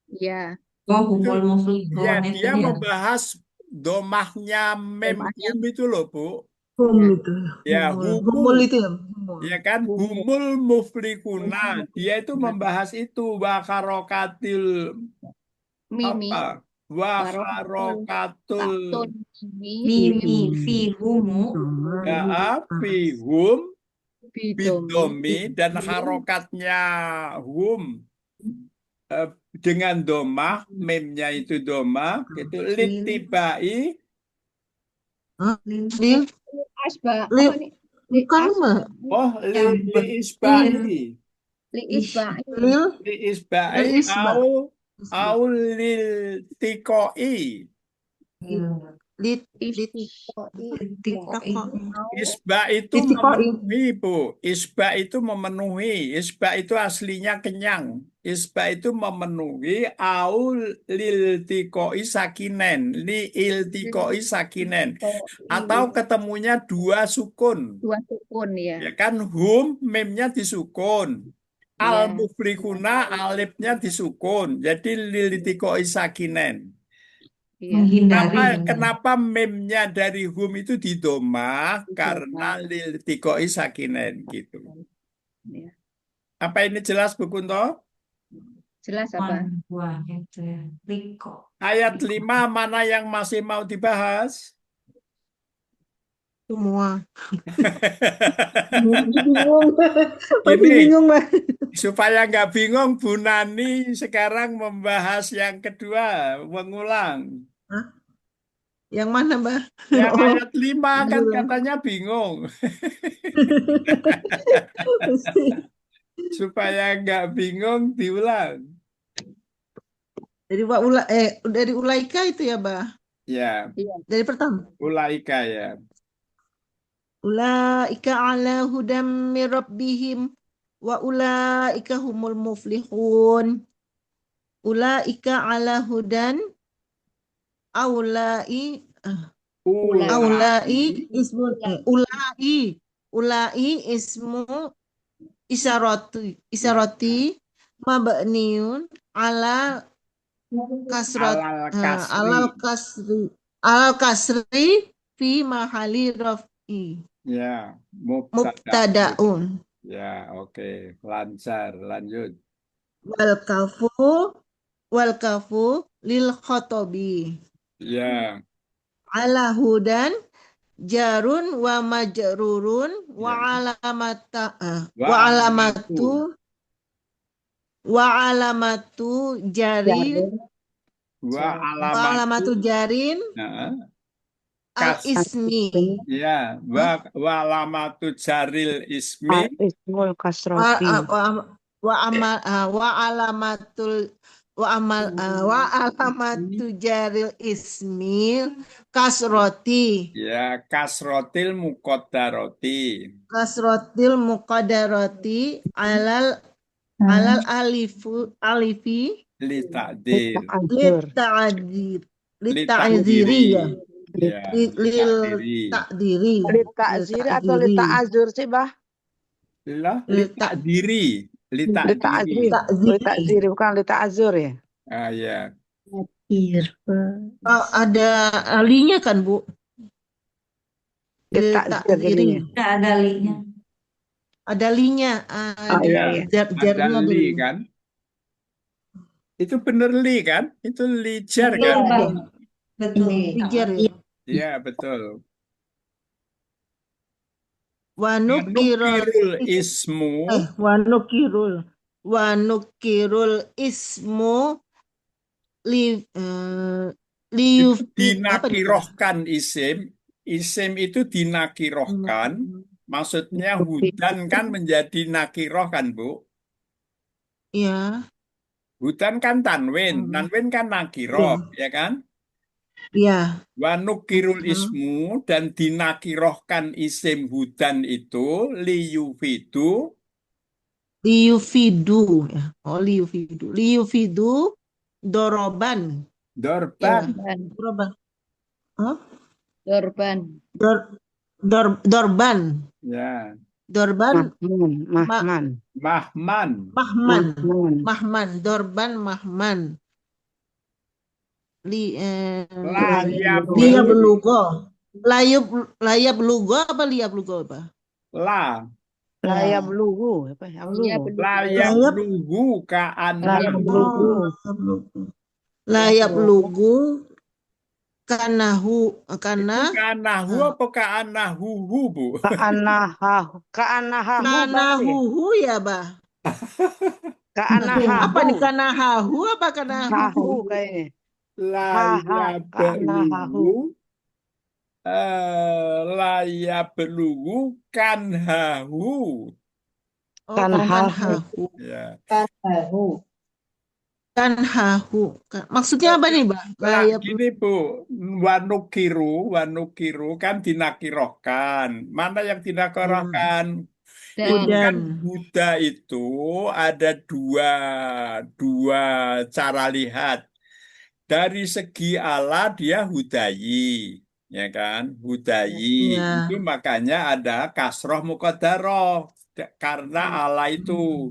Ya, Oh, Itu humul ya muflihun itu dia ya. membahas domahnya mem domahnya hum itu loh, Bu. Hum ya. itu. Ya Humul. humu Humul itu ya. Humul. ya kan humul muflikuna. Dia itu membahas itu wakarokatil Mimi apa? warokatul Wakarokatul katun mimi Mimi fi humu ya fihum bidomi bidomi dan harokatnya hum eh, dengan domah, memnya itu domah, itu litibai, Hah? lil Lil, asba lil, apa nih li bukan mah. oh yang liisbai, li ish isba'i Lil, liisbai Lisba. au lil tikoi, Lit, lit, istiqoi tikoi isba itu Litikoi. memenuhi Bu, isba itu memenuhi, isba itu aslinya kenyang, isba itu memenuhi au lil tikoi sakinen, li il tikoi sakinen. Atau ketemunya dua sukun. dua sukun ya. Ya kan hum memnya disukun. Al Ya. muflikuna alifnya disukun. Jadi lilitiko isakinen. Iya. menghindari Kenapa memnya dari hum itu didomah? Karena Didomah. lilitiko isakinen gitu. Ya. Apa ini jelas Bu Kunto? Jelas apa? buah itu ya liko Ayat 5 mana yang masih mau dibahas? Semua. Ini Bingung. Masih bingung, Mbak. supaya nggak bingung, Bu Nani sekarang membahas yang kedua, mengulang. Hah? Yang mana, Mbak? Yang Oh, ayat 5 kan berulang. katanya bingung. Supaya nggak bingung, diulang. Dari dari Ulaika itu ya, Mbak. Ya, Iya. Dari pertama. ulaika ya. Ulaika ala hudam min rabbihim wa ulaika humul muflihun. Ulaika ala hudan aulai Ulai. aulai ismun ulai ulai ismu Ya. isaroti mabniun ala kasrat Alal kasri. alal kasri fi mahali raf'i Ya, mubtada. mubtadaun Ya, oke. Lancar. Lanjut. wal kafu lil khotobi Ya, ala hudan jarun wa majrurun wa ya. alamata Wa alamatu. wa alamatu jari Wa wa alamatu. alamatu jarin Nah, al kas. ismi Ya, wa alamatu jaril ismi. Ismul wa, kasroti. wa amal wa alamatul wa alamatu jaril ismi kasroti Ya, kasrotil muqaddaroti. kasrotil muqaddarati alal alifi Li takdir. Azur. lita'adzir Li lita'ziri ya Ya, li lil takdiri. takdiri Lita lil azir atau takdiri lita azur sih, Bah? Lah, li lil takdiri. Li Lita takdiri. azir. Lita takziri azir, bukan lita azur ya? Ah, ya. ada alinya kan Bu lil Lita azir takziri jadinya. Tidak ada linknya. ada linya Oh ada iya, Ya, iya. ada jarnya li dulu kan? Itu bener li kan? Itu li jar Betul, kan? Bang. Betul. pijar ya Iya, betul. wanukirul Nukirul ismu. wanukirul ismu li Itu liufi apa nih Bang? dinakirohkan isim. Isim itu dinakirohkan. Maksudnya hudan kan menjadi nakiroh kan, Bu? Ya, Hudan kan tanwin. Tanwin kan nakiroh, ya kan? ya. Wa nukirul ismu dan dinakirohkan isim hudan itu liyufidu Liufidu ya. Oh, liufidu doroban. dorban. Doroban. Hah? Dorban. Dorban. Ya, Dorban Mahman. mahman. mahman. Mahman. Mahman. Dorban mahman. Layab Liya belugo. Layab belugo apa liya belugo apa? la Layab lugu. Apa ya? Iya, Lugu. belum. layab Layab. lugu ka'annahu. Layab lugu. Layab lugu kanahu Itu ka'annahu apa ka'annahuhu, Bu? Ka'anahahu. Ka'anahahu berarti. kanahuhu ya bah. Ka'anahahu. Apa nih kanahahu apa kanahuhu? Hahu kayaknya. Layab ka'annahu. lugu layab lugu kanhahu. Oh, Kanhahu. Ya. Kanhahu. Maksudnya apa nih, Bang? Nah, Layab gini Bu, wanukiru kan dinakirohkan. Mana yang dinakirohkan? Dan Itu kan hudan. Buddha itu ada dua cara lihat. Dari segi Allah dia hudayi, ya kan? Hudayi Ya. itu makanya ada kasroh muqaddaroh karena Allah itu.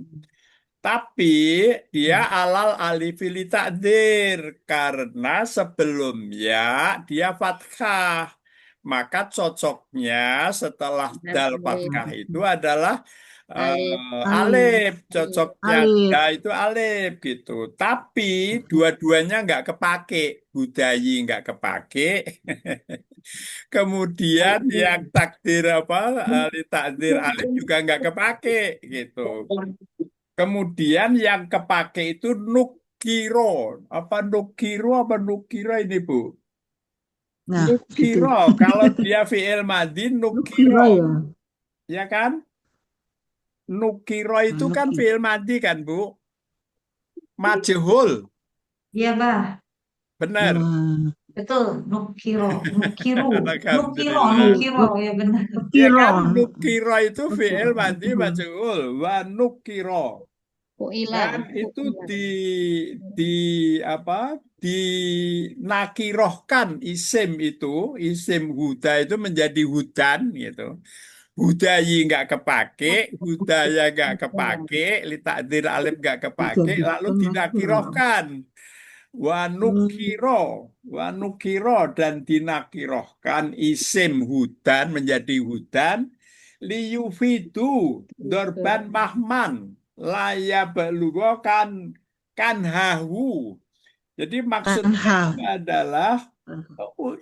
Tapi dia alal alifili takdir karena sebelumnya dia fathah. Maka cocoknya setelah dal fathah itu adalah Alif. alif. Cocoknya Alif. da itu alif gitu. Tapi dua-duanya nggak kepake. Budayi nggak kepake. Kemudian yang takdir apa? Takdir alif juga nggak kepake gitu. Kemudian yang kepake itu nukiro. Apa nukiro ini, Bu? Nah, gitu. Nukiro. Kalau dia fi'il madhi, nukiro. Kira ya. Ya kan? Nukiro itu kan Nukiro. fi'il madhi kan, Bu? Majhul. Iya, Bah. Benar. Nah, Betul. Nukiru. Alhamdulillah. Nukiro. Ya benar. Ya kira. kan? Nukiro itu fi'il madhi majhul. Wa nukiro. Puila. Dan itu di apa? Dinakirohkan isim itu, isim huda itu menjadi hudan gitu. Hudayi nggak kepake, hudaya nggak kepake, li takdir alif nggak kepake, lalu Dijadikan nakirah. dinakirohkan. Wanukiro dan dinakirohkan isim hudan menjadi hudan liyufidu dorban mahman laya belugo kan hahu. Jadi maksudnya Anha. itu adalah oh,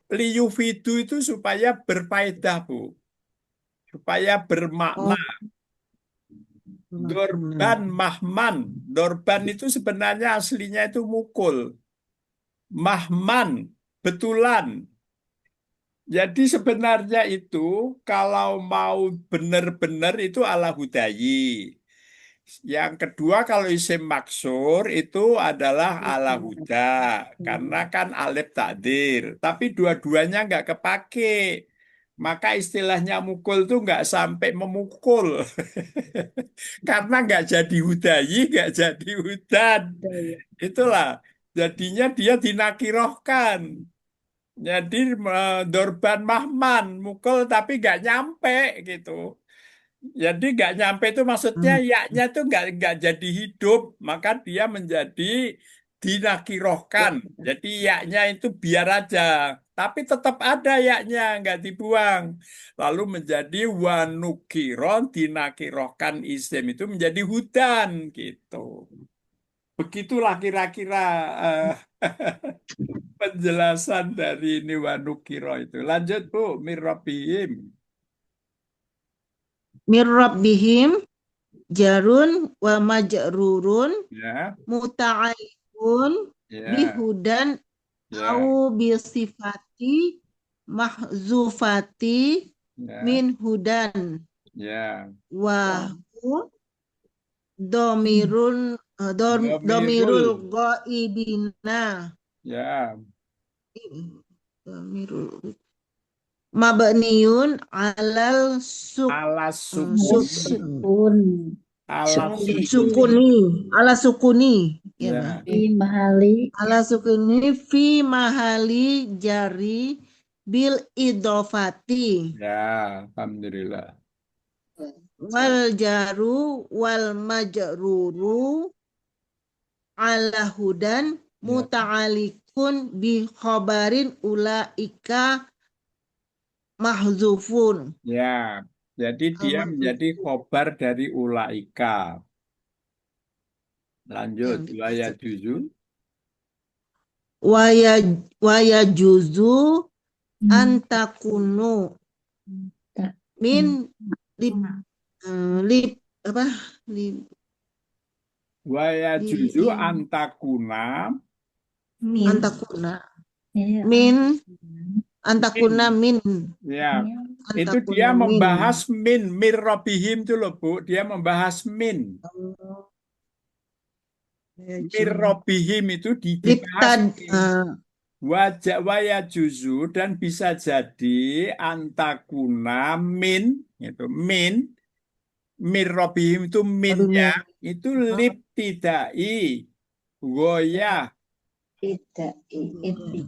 liyufidu itu supaya berfaedah, Bu. Supaya bermakna. Oh, Dorban makna. mahman. Dorban itu sebenarnya aslinya itu mukul. Mahman, betulan. Jadi sebenarnya itu kalau mau benar-benar itu ala hudayi. Yang kedua kalau isim maksur itu adalah ala huda. Karena kan alif takdir. Tapi dua-duanya nggak kepake. Maka istilahnya mukul tuh nggak sampai memukul. Karena nggak jadi hudayi, nggak jadi hudan. Itulah. Jadinya dia dinakirohkan. Jadi Dorban Mahman mukul tapi nggak nyampe gitu. Jadi nggak nyampe itu maksudnya Hmm. yaknya itu nggak jadi hidup, maka dia menjadi dinakirohkan. Jadi yaknya itu biar aja, tapi tetap ada yaknya nggak dibuang. Lalu menjadi wanukiron dinakirohkan isim itu menjadi hudan gitu. Begitulah kira-kira eh, penjelasan dari ini wanukiro itu. Lanjut Bu, mirrabihim. Mir rabbihim jarun wa majrurun Ya, muta'alliqun ya, bihudan ya, au bisifati mahzufati ya, min hudan ya. wa hu domirun domirul Domirul. ghaibina Ya, domirul mabniun alal ala suk, sukuni. Pun Ala sukuni. sukuni ala sukuni ya Ya, Bah. di mahali Ala sukuni fi mahali jari bil idofati ya, alhamdulillah. wal jaru wal majruru ala hudan Ya, muta'alikun bi khobarin ulaika mahzufun. ya. Jadi dia menjadi Mahzufun khobar dari ulaika. Lanjut, yang waya dimaksud. juzu. Waya juzu antakunu tak min lip lip apa lip Waya li, juzu antakuna Min. antakuna ya min antakuna min. min Ya, itu antakuna dia min. membahas min, mirrobihim itu loh Bu. Dia membahas min. Ya, Mirrobihim itu dibahas liptad min. Wajah waya juzu dan bisa jadi antakuna min itu min mirrobihim itu minnya itu lip tidai goyah tidak itu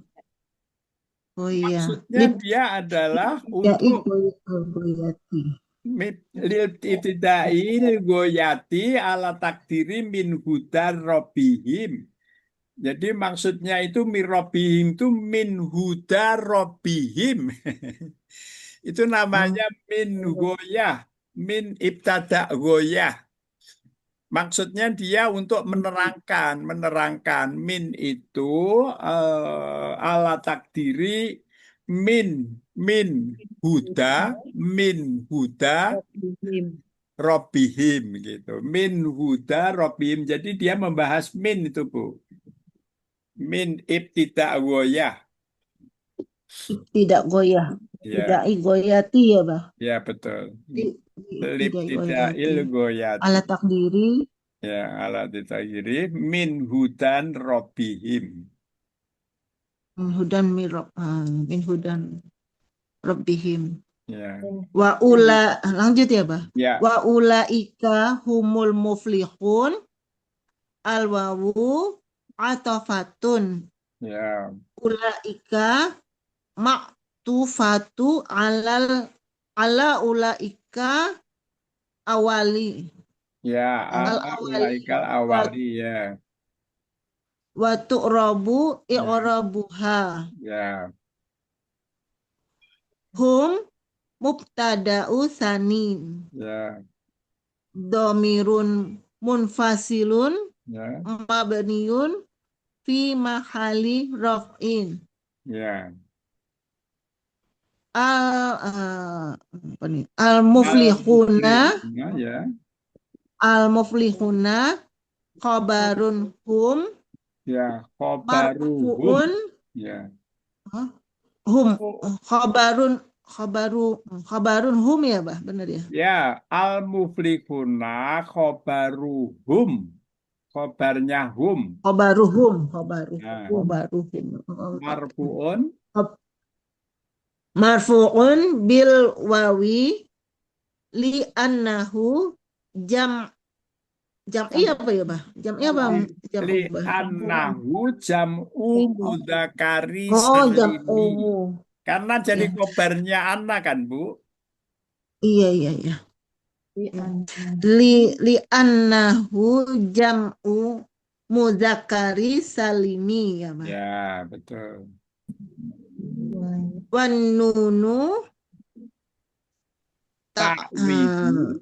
oh iya maksudnya dia adalah tidak untuk goyati lip tidai goyati ala takdiri min hudar robihim. Jadi maksudnya itu mirrobihim itu min huda robihim. Itu namanya min goyah, min ibtada goyah. Maksudnya dia untuk menerangkan min itu ala takdiri min huda robihim gitu. Min huda robihim. Jadi dia membahas min itu Bu. Min ibtida goyah. tidak goyah Ya, tidak goyati ya bah ya betul. Lip tidak tidak goyati goyati. ala takdiri Ya, ala ditagiri min hudan robihim. hudan min hudan rabbihim Ya, wa ula lanjut ya bah ya, wa ulaika humul muflihun al wawu atafatun ya, ulaika maktufatu alal ala ulaika awali. Ya, Al ala awali ulaikal awali ya. wa tu'rabu Ya, i'rabuha. ya, Hum mubtada'u sanin. ya, Domirun munfasilun ya, mabniun fi mahali raf'in. ya. Apa nih? Al-muflihuna Al-muflihuna ya, al-muflihuna khabarun hum ya. Khobaruhum marfu'un ya. hum khabarun hum ya, Bah, benar ya? Ya, al-muflihuna khobaruhum. Khobarnya hum. Khabaruhum, Nah, khabaruhum. marfu'un Marfu'un bil wawi li annahu jam'i apa ya, Bah? Jam'i apa? Jam'u, Bah? li'annahu jam'u mudzakkari Oh, jam'u. salimi. Karena jadi Ya. khobarnya Anna kan, Bu? Iya, iya, iya. Li annahu jam'u mudzakari salimi ya, Bah. Ya, betul. Wan nunu Ta'widu.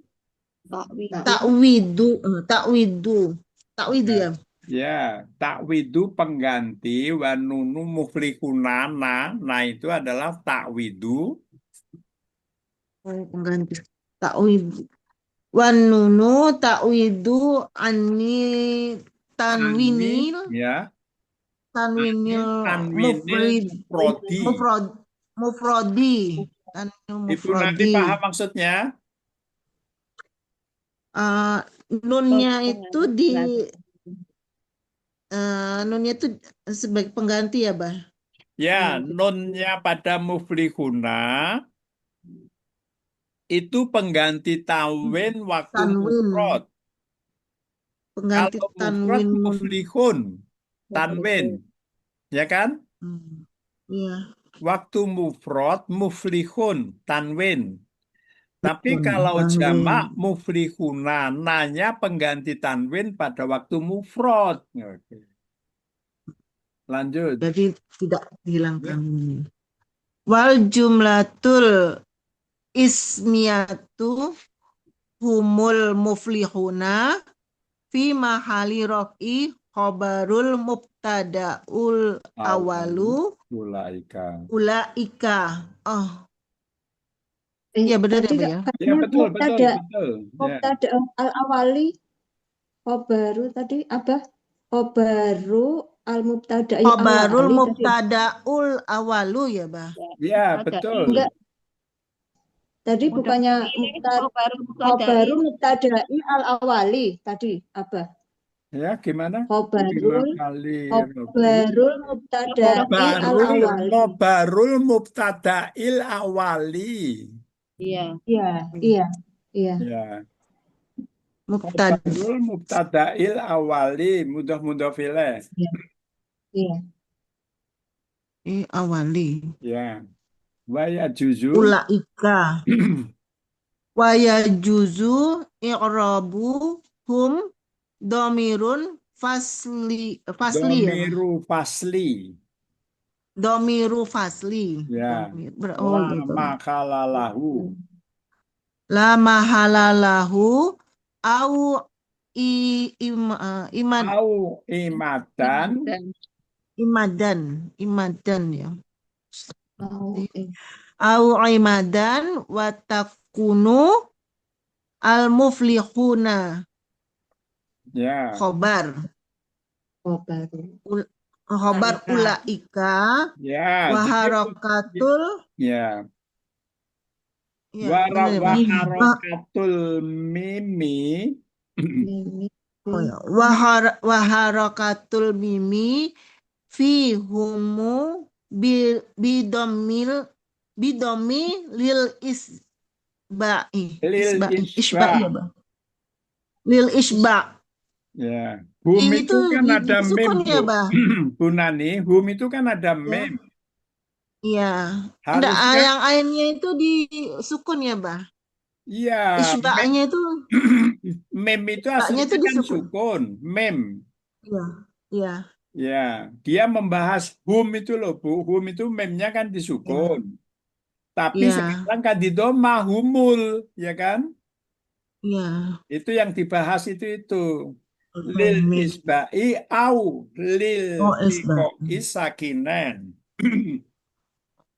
ta'widu ya. Ya, ta'widu pengganti wanunu muflihunana. Nah, itu adalah ta'widu. Oh, pengganti ta'widu. Wan nunu ta'widu Tanwin, tanwinil ya. tanwinil Tanwinil mufrodi. mufrodi tanwinil Ibu nanti mufrodi. paham maksudnya? Nunnya itu nunnya itu sebagai pengganti ya, Bah? Ya, nunnya pada muflihuna itu pengganti tanwin waktu Tanwin, mufrad. pengganti Kalau mufrad tanwin muflihun, tanwin, ya kan? Iya. Waktu mufrad muflihun, tanwin. Tapi Tanwin. kalau jamak muflihuna, nanya pengganti tanwin pada waktu mufrad. Oke. Lanjut. Jadi tidak dihilangkan ini. Wal jumlatul ismiyatu humul muflihuna fi mahali raf'i khobarul mubtada'ul awalu Ulaika. ulaika. Oh, ya benar ya, Tadi Bah, ya? Ya, betul, betul, mubtada, betul. Ya. mubtada al-awali, khobaru tadi apa? Khobaru al-mubtada Khobarul al-awali tadi. mubtada'ul awalu ya, Bah? Ya, betul. Enggak, tadi bukannya khobaru mubtada'i al-awali tadi apa? Ya, gimana? Dua Khobarul kali. khobarul mubtada'i al-awali. Khobarul mubtada'il awali. Iya, iya, iya. Ya. Mubtada Khobarul mubtada'il awali. Mudah-mudah fileh. Iya. awali. Ya. Wa yajuzu. Ulaika. Wa yajuzu i'rabu hum domirun fasli ya, Bah? Domiru fasli. Domiru fasli. Ya. Oh, La gitu. makalalahu. La mahalalahu au imad Au imadan. imadan ya. Oh, Au imadan wa takunu al muflihuna Ya. khobar khobaru. khobar ulaika Ya. wa Jadi, harakatul ya. ya, benar ya, Bah? Waharakatul mimi. Ini Oh, ya. Wa harakatul mimi fi humu bidomi lil isba'i Lil isba'i ya, Bah? Lil isba' Ya. Hum itu kan ada mem, sukun ya, Bu. Bah? Bu Nani, hum itu kan ada mem. Iya. Enggak, Harusnya yang ainnya itu di sukun ya, Bah. iya, Isbaknya itu, mem itu isbaknya itu aslinya di kan sukun. sukun, mem. Iya. Iya. Ya, dia membahas hum itu loh, Bu. Hum itu memnya kan disukun. Iya. Tapi Iya. sekarang kan di doma humul, ya kan? Iya. Itu yang dibahas itu. Lil Mim. isba'i au lil Oh, tiko isbak. isakinan.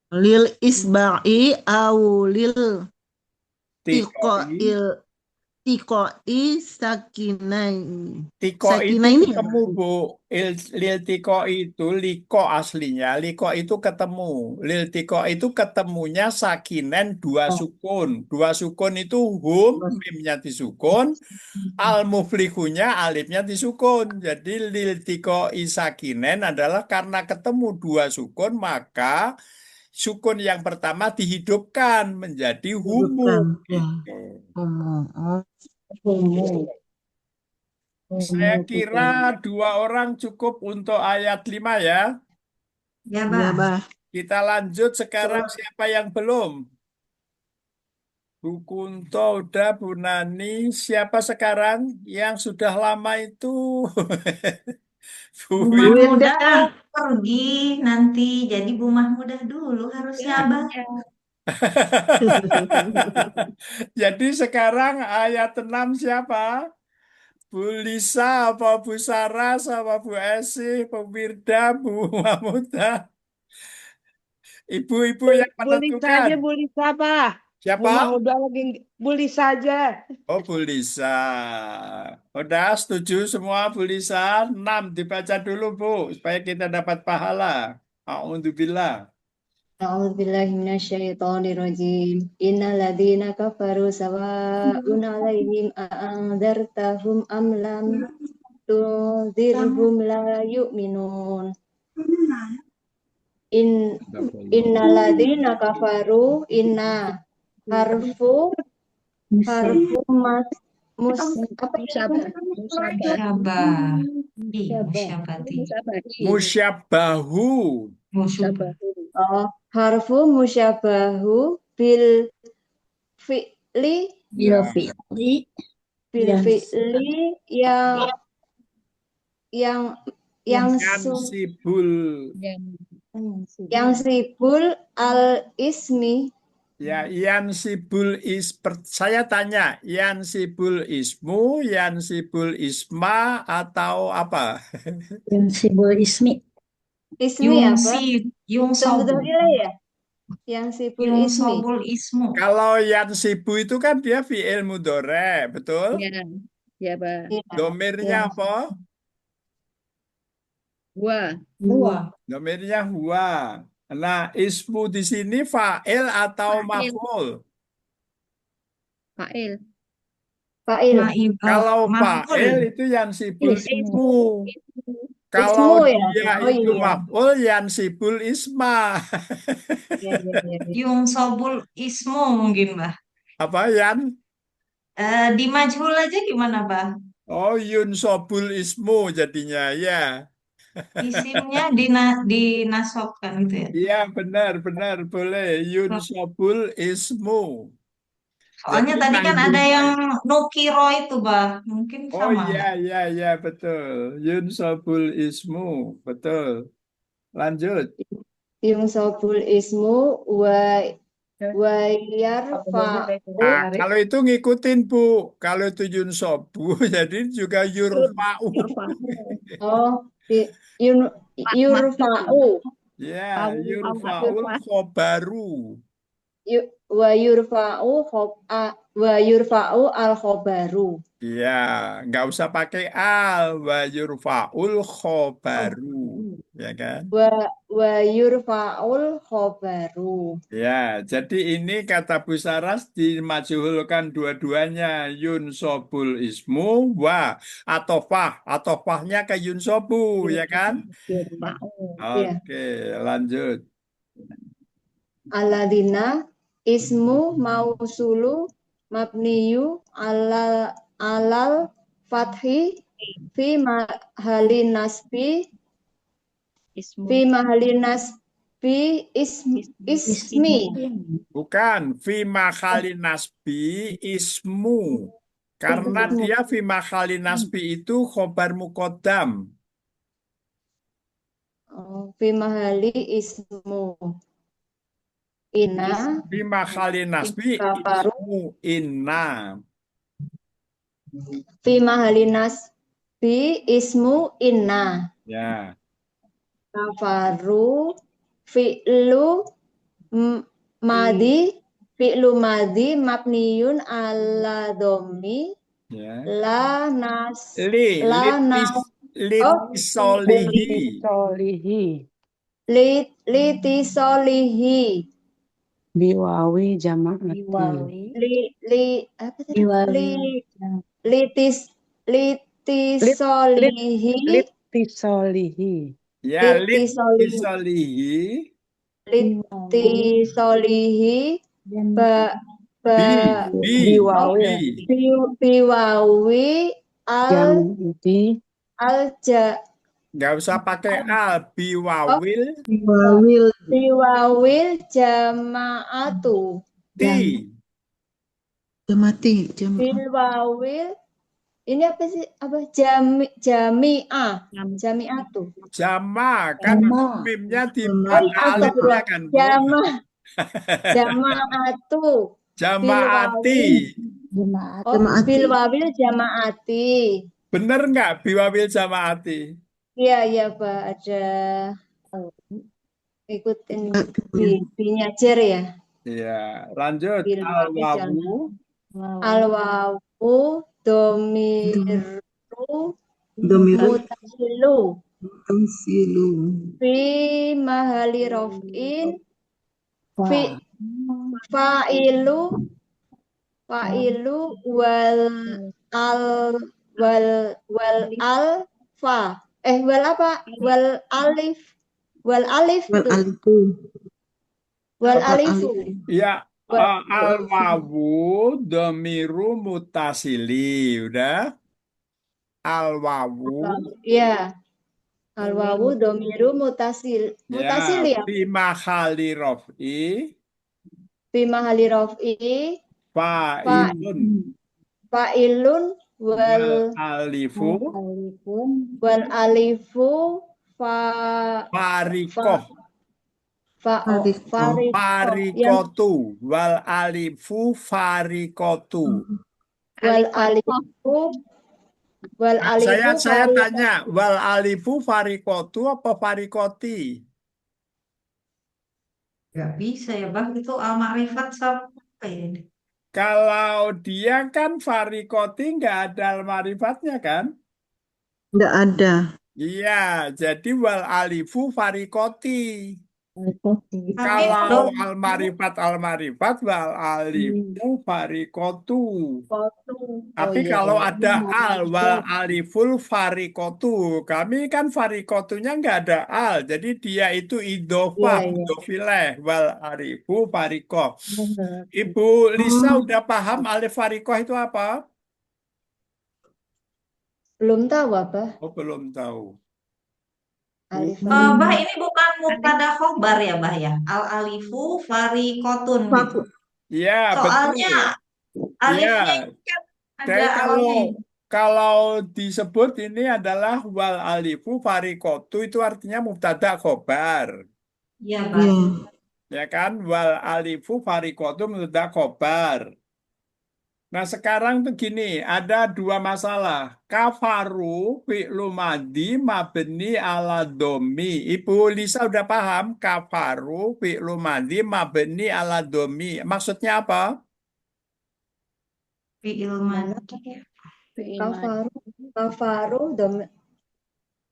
Lil isba'i au lil Tiko tiko il tiko i sakinai. Tiko itu Sakinai ini ya, ketemu, Bah? Bu. Lil tiko itu liko aslinya. Liko itu ketemu. Lil tiko itu ketemunya sakinen dua Oh, sukun. Dua sukun itu hum, bos. mimnya disukun. Al muflihunya alifnya disukun. Jadi lil tiko isakinen adalah karena ketemu dua sukun, maka sukun yang pertama dihidupkan menjadi humu. Hidupkan. Ya. Gitu. Ngomong. Oh, Humu. Saya Humu kira bukan. dua orang cukup untuk ayat 5 ya. Ya, iya, Bah. Bah. Kita lanjut sekarang siapa yang belum? Bu Kunto udah, Bu Nani. Siapa sekarang yang sudah lama itu? Bu Bu Bu Wid. Wirda. Mahmudah pergi nanti. Jadi Bu Mahmudah dulu harusnya, Ya, Abah. ya. Jadi sekarang ayat 6 siapa? Bu Lisa, apa Bu Saras, apa Bu Esih, Bu Wirda, Bu Mamuda. Ibu-ibu yang Bully saja, menentukan. bully Pak. Siapa? Rumah udah lagi bully saja. Oh, Bu Lisa. Udah setuju semua, Bu Lisa? 6 dibaca dulu, Bu, supaya kita dapat pahala. Alhamdulillah. A'udzubillahi minasyaitonirrajim. Innal ladzina kafaru sawa'un 'alaihim a'andzartahum am lam tunzirhum la yu'minun. In innal ladzina kafaru harfu harfu mas mus apa ya? Musabah. Musabah. Syabah. Ih, Syabah. musyabati. Musabah. Musyabahu. Musyabah. Musabah. Oh, harfu musyabahu bil fi'li Ya. bil Yang fi'li yang Yansibul. yang sibul al ismi Ya, yansibul saya tanya, yansibul ismu, yansibul isma, atau apa? ismi apa? Yung Tunggu sobul. ya. Yang sibul Yung ismi. sobul ismu. Kalau yansibu itu kan dia fi'il mudhore, betul? Ya, ya, Pak. Iya. Domirnya Ya. apa? Gua. Dua. Domirnya huwa. Nah, ismu di sini fa'il atau Fa'il. maf'ul? Fa'il. Fa'il. Kalau Maf'ul. fa'il itu yansibul ismu. Kalau Ismu ya. dia Oh itu iya. maf'ul yansibul isma. Iya, iya, iya, iya. Yung sobul ismu mungkin, Bah. Apa Yan? Di majhul aja gimana, Bah? Oh, yunsobul ismu jadinya ya. Isimnya dinasobkan gitu ya. Iya, benar boleh. Yunsobul ismu. Soalnya Jadi tadi kan ada manggilnya. yang nukiro itu, Bah. Mungkin Oh sama iya, nggak? iya, betul. Yunsobul ismu, betul. Lanjut. Yung sobul ismu wa yarfa'u. Nah, kalau itu ngikutin, Bu. Kalau itu yunsobu, jadi juga yurfa'u. Oh, yurfa'u. Ya, yurfa'ul khobaru. Wa yurfa'u al khobaru. Iya, nggak usah pakai al. Wa yurfa'ul khobaru. Ya kan? Wa yurfa'ul khobaru. Ya, jadi ini kata Bu Saras dimajuhulkan dua-duanya. Yunsobul ismu wa atofahnya ke yunsobu, ya kan? Iya. Oke, lanjut. Aladina ismu mausulu mabniyu alal fathi fi mahalin nasbi Ismu. fi mahalin nas fi ismi. Bukan. Fi mahalli nasbi ismu. Karena dia fi mahalli nasbi itu khobar muqaddam. Oh, fi mahali ismu. Ina Fi mahalli nasbi kafaru. ismu inna. Fi mahali nasbi ismu inna. Ya. Kafaru fi'lu madi fi'lu madi mabniyun ala dhammi Ya. la nas Li la litis nas oh litisolihi. Solihi. litisolihi Biwawi jamaati. li apa tadi litis Lit, litisolihi litisolihi. Ya, litisolihi litisolihi. litisolihi ba ba Biwawi biwawi al jamaati. alja Nggak usah pakai al. Biwawil Wawil biwawil jamaatu ti. jamati jamaah. bilwawil ini apa sih apa jamiatu Jama kan mimnya di oh ada alifnya astagfirullah kan, Bu. jamaatu Jamaati. oh Jamaati. bilwawil jamaati Bener nggak biwawil jamaati? iya iya Pak ada ikutin binya jer ya Iya, lanjut. bilwawil Al-wawu. alwawu domiru Domir mutasilu silu. fi mahali rofin fi failu wal al wal alfa wal apa wal alif Wal tuh alifu. wal Wal alifu alifu. Ya, Wal- al-wawu domiru mutasili. Udah. Al-wawu. ya alwawu domiru mutasil ya Fi mahali rof'i. fi mahali rofi Fa'ilun. failun Wal alifu. wal alifu fa Farikoh. Farikoh. yang Farikotu. Wal alifu farikotu. wal alifu Saya tanya, wal alifu farikotu apa farikoti? Nggak bisa ya Bang, itu al-ma'rifat apa ini? Kalau dia kan farikoti nggak ada al-marifatnya kan? Enggak ada. Iya, jadi wal alifu farikoti. Tapi Kalau al-marifat wal alifu farikotu. Tapi kalau ada al wal aliful farikotu, kami kan farikotunya nggak ada al, jadi dia itu idofah, Iya, iya. idofileh wal alifu farikoh. Ibu Lisa udah paham alif farikoh itu apa? Belum tahu apa Oh, belum tahu. alif Bah, ini bukan mubtada khobar ya, Bah ya. Al-alifu farikotun gitu. Iya, Soalnya betul. alifnya Iya. ini kan ada Jadi awalnya. kalau disebut ini adalah wal alifu farikotu itu artinya mubtada khobar. Iya, Bah. Iya. Ya kan? Wal alifu farikotu mubtada khobar. Nah sekarang tuh gini, ada dua masalah. Kafaru fi'lu madi mabni ala domi. Ibu Lisa udah paham? Kafaru fi'lu madi mabni ala domi. Maksudnya apa? Fi'il madi. kafaru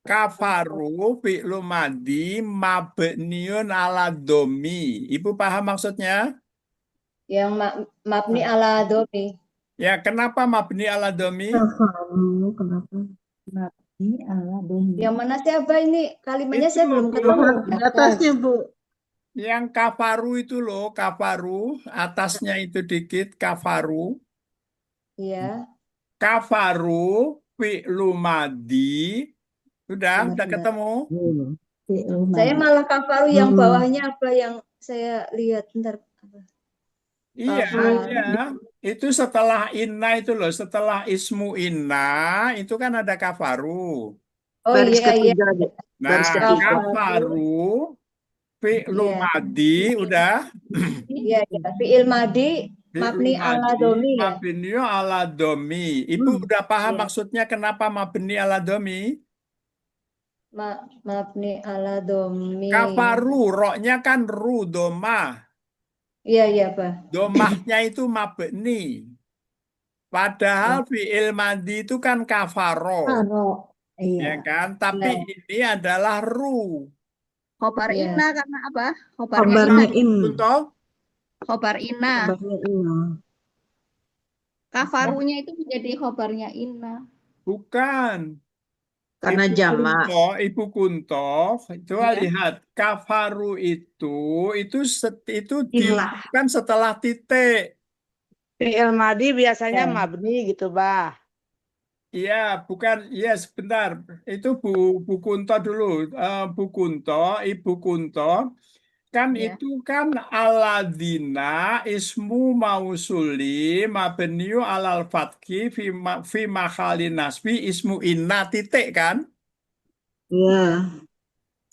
Kafaru fi'lu madi mabniun ala domi. Ibu paham maksudnya? yang mabni ala domi Ya, kenapa mabni ala domi? Kenapa? yang mana sih Abah ini kalimatnya Itu saya belum Bu. ketemu Di atasnya, Bu. Yang kafaru itu loh, kafaru. Atasnya itu dikit, kafaru. ya Kafaru fi'lu madi. Udah Benar-benar. ketemu. Saya madi. malah kafaru yang Hmm. bawahnya apa yang saya lihat ntar. Iya, Kafaru. iya. Itu setelah inna itu loh, setelah ismu inna itu kan ada kafaru. Oh Baris iya iya. ketiga, Dek. Baris Nah, ketiga. Kafaru. kafaru fi'lu Iya. madi udah Iya iya. Fi'il madi fi'lu mabni ala madi domi ya. mabniu ala domi. Ibu udah paham Iya. maksudnya kenapa mabni ala domi? Mabni ala domi. Kafaru, roknya kan ru domah. Iya iya Pak. Domahnya itu mabni. Padahal fi'il madi itu kan kafaro, Kafaro. Iya. ya kan? Tapi Iya. ini adalah ru. Khobar Iya. inna karena apa? Khobarnya Karena inna. Kabarnya in. contoh, Khobar inna. Kabarnya in. Kafarunya itu menjadi khobarnya inna. bukan. Karena jamak. Ibu Kunto, coba Ya. lihat kafaru itu Ilah. dilakukan setelah titik. Fi'il madi biasanya Ya. mabni gitu, Bah. Iya, bukan. Iya, sebentar. Itu Bu Kunto dulu. Bu Kunto, Ibu Kunto, kan Ya. itu kan aladina ismu mausuli mabniu alal fatki fi mahalin nasbi ismu inna titik kan? Ya.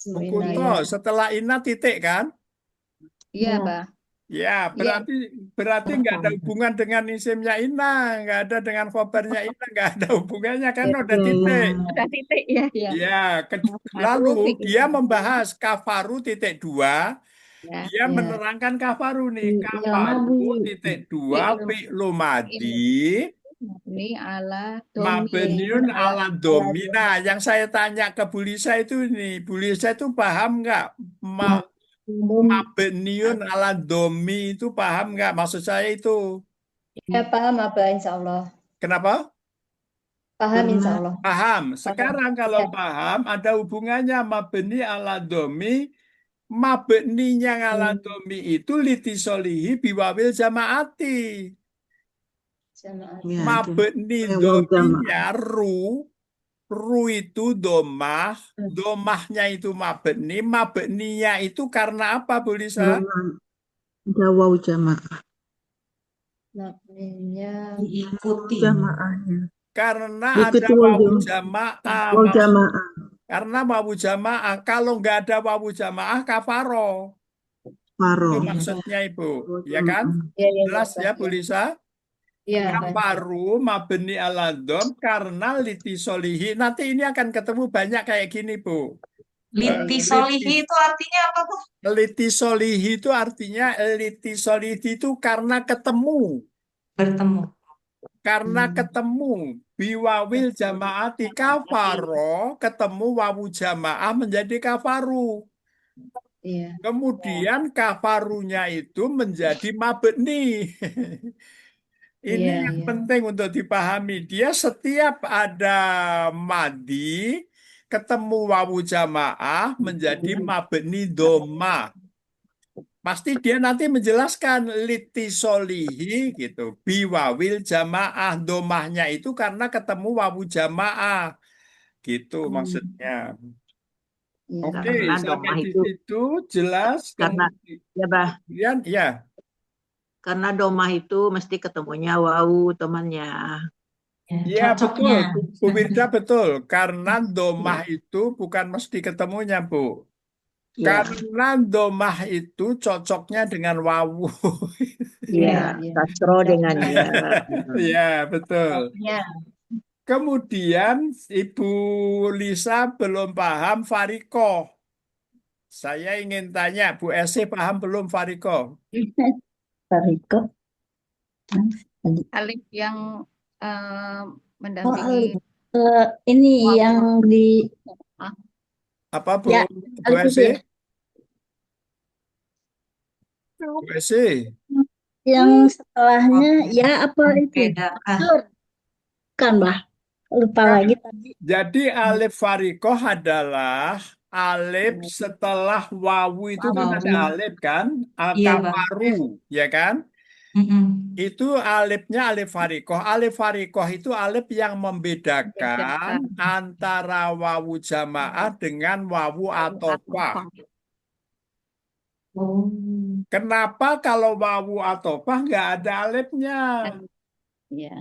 Bu Inna Kunto, ya. setelah inna titik kan? Iya, Ya. Bah. Ya, Iya. berarti nggak ada hubungan dengan isimnya inna, nggak ada dengan khobarnya inna, nggak ada hubungannya kan udah Ya, titik. Ada titik ya, ya. Ya, Kafaru lalu fi'il dia madi. membahas kafaru titik dua, Ya. dia Ya. menerangkan kafaru nih, Fi'il kafaru madi. titik dua Fi'il fi'lu madi mabni ala domi. mabniun Ala ala domi. Nah, yang saya tanya ke Bu Lisa itu nih, Bu Lisa itu paham nggak mabniun ala domi itu paham nggak? Maksud saya itu Ya paham apa insya Allah. kenapa? Paham insya Allah. Paham. Paham. Sekarang kalau Ya. paham ada hubungannya mabni ala domi. Mabninya ala domi itu litisolihi biwawil jamaati. Jamaah. Ya, Mabni Waw dominya ru itu domah, domahnya itu mabni, mabninya itu karena apa Bu Lisa? Ada waw jamak. Mabninya Diikuti. Jamaahnya. Karena Ikut ada waw wawu jamaah. jamaah. Waw jamaah. Karena wawu jamaah. Kalau nggak ada wawu jamaah, kafaro. Faro. Itu maksudnya Ibu, Waw ya kan? jamaah. ya ya Jelas ya Bu Lisa? ya. Kafaru mabni ala dom karena litisolihi. Nanti ini akan ketemu banyak kayak gini Bu. Liti solihi itu artinya apa, Bu? Litisolihi itu artinya litisolihi itu karena ketemu. Bertemu. Karena ketemu biwawil jamaati kafaro ketemu wawu jamaah menjadi kafaru. Iya. Kemudian kafarunya itu menjadi mabni. Ini Iya, yang iya. penting untuk dipahami. Dia setiap ada madi ketemu wawu jamaah menjadi mabni doma. Pasti dia nanti menjelaskan litisolihi gitu. Biwawil jamaah domahnya itu karena ketemu wawu jamaah. Gitu maksudnya. Iya. Oke, Karena sampai domah di itu situ jelas. karena ya Bah, Kemudian ya, karena domah itu mesti ketemunya wawu temannya. ya betul, Cocoknya. Bu Wirda betul. Karena domah itu bukan mesti ketemunya, Bu. Ya, Karena domah itu cocoknya dengan wawu. ya, Iya. Castro dengan ya. Ya, betul. Ya. Kemudian Ibu Lisa belum paham Fariko. Saya ingin tanya, Bu Esi paham belum Fariko? Tariko. Alif yang Oh, mendampingi ini wawu. yang di Apa Bu, Ya, Bu alif Esi? ya. Bu Esi? Yang setelahnya ya apa itu? Beda. Kan Bah. Lupa lagi tadi. Jadi alif Farikoh adalah alif setelah wawu itu kan ada Wawu. alif kan? Iya, Bang. Kafaru, ya kan? Mm-mm. Itu alifnya alif harikoh. Alif harikoh itu alif yang membedakan antara wawu jamaah dengan wawu atofah. Oh. Kenapa kalau wawu atofah nggak ada alifnya? Ya.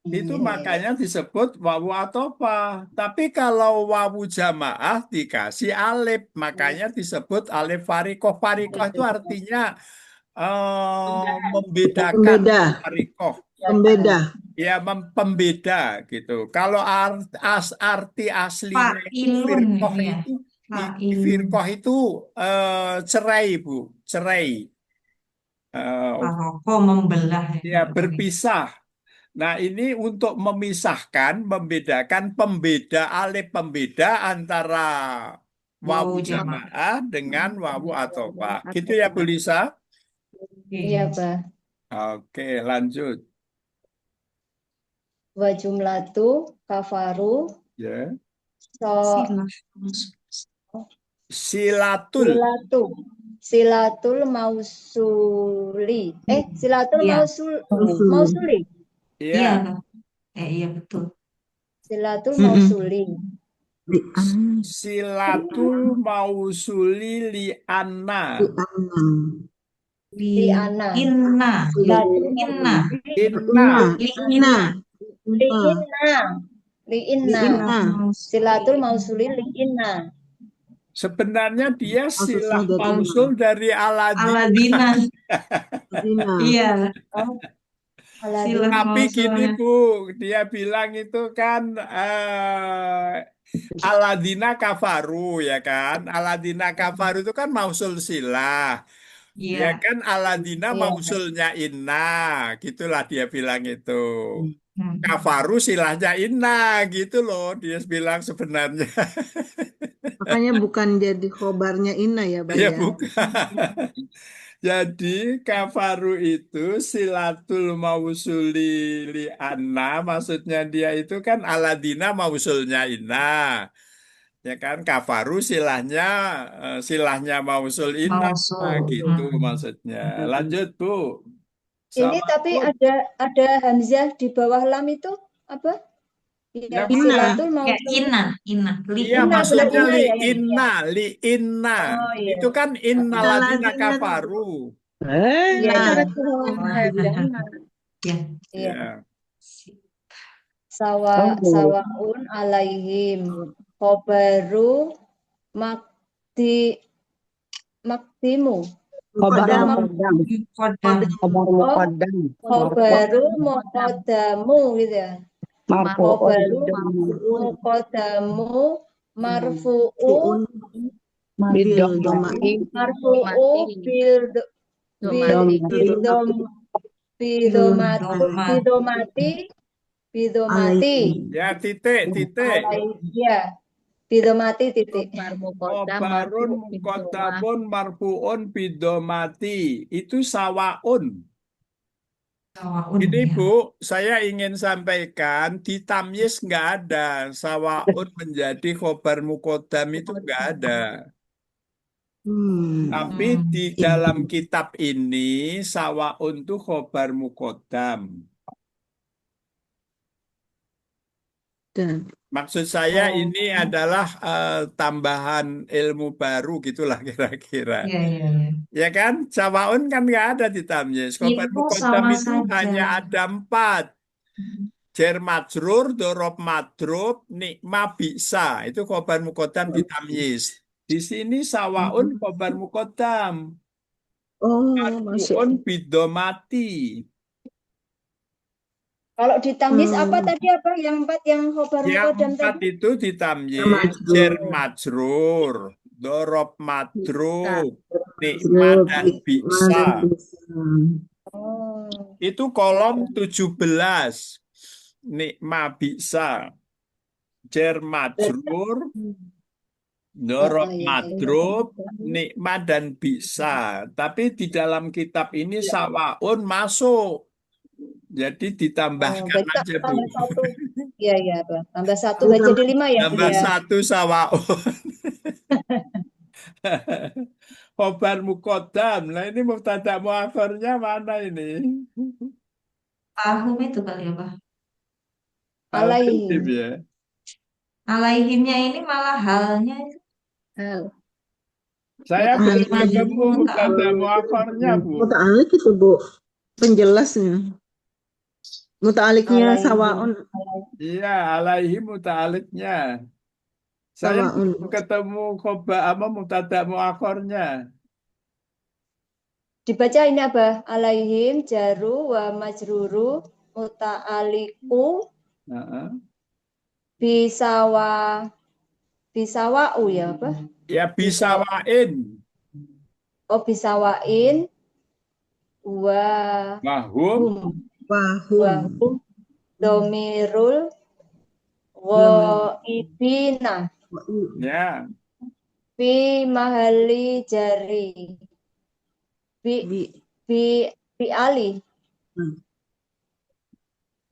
Itu Iya, iya. makanya disebut wawu atofah. Tapi kalau wawu jamaah dikasih alif, makanya disebut alif farikoh. Farikoh itu artinya membedakan. Pembeda, Farikoh. pembeda. Ya, pembeda gitu. Kalau arti aslinya itu Fa'ilun firqoh itu ya. itu Fa'ilun. firqoh itu cerai, Bu, cerai. Faroko membelah ya. Ya, berpisah. Nah, ini untuk memisahkan, membedakan pembeda alif pembeda antara wawu Wawu jamaah. jamaah dengan wawu atofah. Gitu ya, Bu Lisa? Iya, Oke. Bah. Oke, lanjut. Wa jumlatu kafaru Ya. so Silatul. silatul mausuli. Silatul Iya. mausuli. Iya. Ya. Iya betul. Silatul mausuli. Silatul mausuli li anna. Li ana. Inna. Inna. Inna. Inna. Li inna. Li inna. Silatul mausuli li inna. Sebenarnya dia silah dari mausul dari Aladin. Aladina. Iya. Silah Tapi gini mausulnya. Bu, dia bilang itu kan Aladina kafaru ya kan. Aladina kafaru itu kan mausul silah. Ya Iya. kan Aladina Iya. mausulnya inna, gitulah dia bilang itu. Hmm. Kafaru silahnya inna, gitu loh dia bilang sebenarnya. Makanya bukan jadi khobarnya Ina ya, Bah Ya ya. bukan. Jadi kafaru itu silatul mausuli li anna, maksudnya dia itu kan Aladina mausulnya inna. Ya kan kafaru silahnya mausul inna. Mausul. Gitu maksudnya. Lanjut Bu. Ini tapi ada hamzah di bawah lam itu apa? Ya, Yang silatul Kayak mausuli. Inna. Inna. Iya, Inna, maksudnya benar, li Inna ya, inna, li inna. Oh, iya. Itu kan inna ladina Aladina. kafaru. Iya, Cara iya. Ya. Iya. Ya. Sawaun alaihim khobaru makdimu. Kodam. Khobaru muqaddamu gitu ya. Khobaru muqaddamu marfu'u bidomati. Ya, titik. Ya, bidomati titik. Khobarun muqaddamun marfu'un bidomati. Itu sawaun. Ini Bu, saya ingin sampaikan di tamyiz nggak ada. Sawaun menjadi khobar muqaddam itu nggak ada. Tapi di dalam kitab ini sawaun itu khobar muqaddam. Maksud saya ini adalah tambahan ilmu baru gitulah kira-kira. Iya. Ya kan? Sawaun kan nggak ada di tamyiz. Khobar Itu muqaddam sama itu saja. hanya ada 4. Jar majrur, dorob madrub, nikma bisa. Itu khobar muqaddam di tamyiz. Di sini sawaun khobar muqaddam. Marfu'un bidomati. Kalau di tamyiz apa tadi apa yang 4 yang khobar Yang muqaddam 4 tadi? itu di tamyiz. Jar majrur, dorob madrub, nikma dan bisa. Itu kolom 17. Nikma bisa. Jar majrur, dorob madrub, nikma dan bisa. Tapi di dalam kitab ini sawaun masuk. Jadi ditambahkan aja Bu. Tambah 1. Iya, Pak. Tambah 1 jadi 5 ya. Tambah Bu, ya. 1 sawaun. Khobar muqaddam. Nah ini mubtada muakhirnya mana ini? Tahum itu kali ya, Bah. Alaihim Alaihim. ya. Alaihimnya ini malah halnya itu Hal. Saya belum Muta'alik. ketemu majrur mubtada muta'alliq. muakhirnya, Bu. Muta'alik itu, Bu. Penjelasnya. Muta'aliknya Alaihim. sawaun. Iya, alaihim muta'aliknya. Saya Sawaun. belum ketemu khobar apa mubtada muakhirnya. Dibaca ini apa? Alaihim jaru wa majruru muta'aliku Heeh. bisawa bisawau ya apa? Ya bisawain. Oh bisawain wa Mahum. hum Wahum. wa hum domirul Domir. ibina Ya. fi mahali jari bi Bi. bi bi ali Hmm.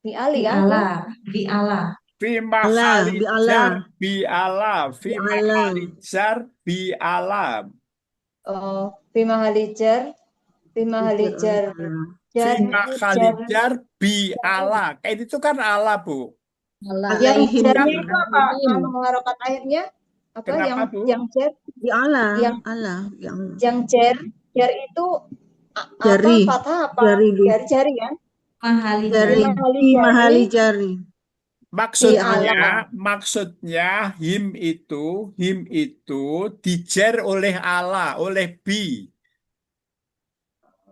bi ali Bi kan? ala, bi ala. Fi Allah. mahali Bi Allah. jar bi ala. Fi Bi Allah. mahali jar bi ala. Oh fi mahali jar fi mahali jar Fi jar mahali jar jar bi ala. Kayak itu kan ala, Bu. Allah. yang Alaihim. jarnya itu apa? Alaihim. Harokat akhirnya apa? Kenapa, Bu? Yang jar Bi Allah. yang Allah. yang jar itu apa Jari. fathah apa Jari di. jari kan? Mahali Jari. Fi jari. mahali Di jari mahali jari. bi ala. Maksudnya him itu dijer oleh ala, oleh bi.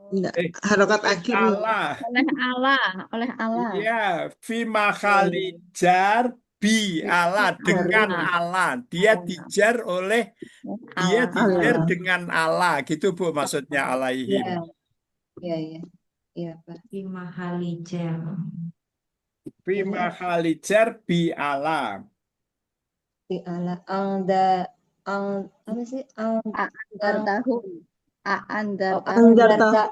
Enggak. Eh, Harokat oleh akhirnya. ala. Oleh Allah. Oleh Allah. Iya, fi mahali jar bi ala, dengan Allah. ala. Dia dijer oleh dia Allah. dijer Allah. dengan ala, gitu Bu maksudnya alaihim. Ya, ya, ya. Iya, Pak. Bi mahali jar. Fi mahali jar bi ala. Bi ala apa sih? Andartahum. Oh, Andartahum. Andarta.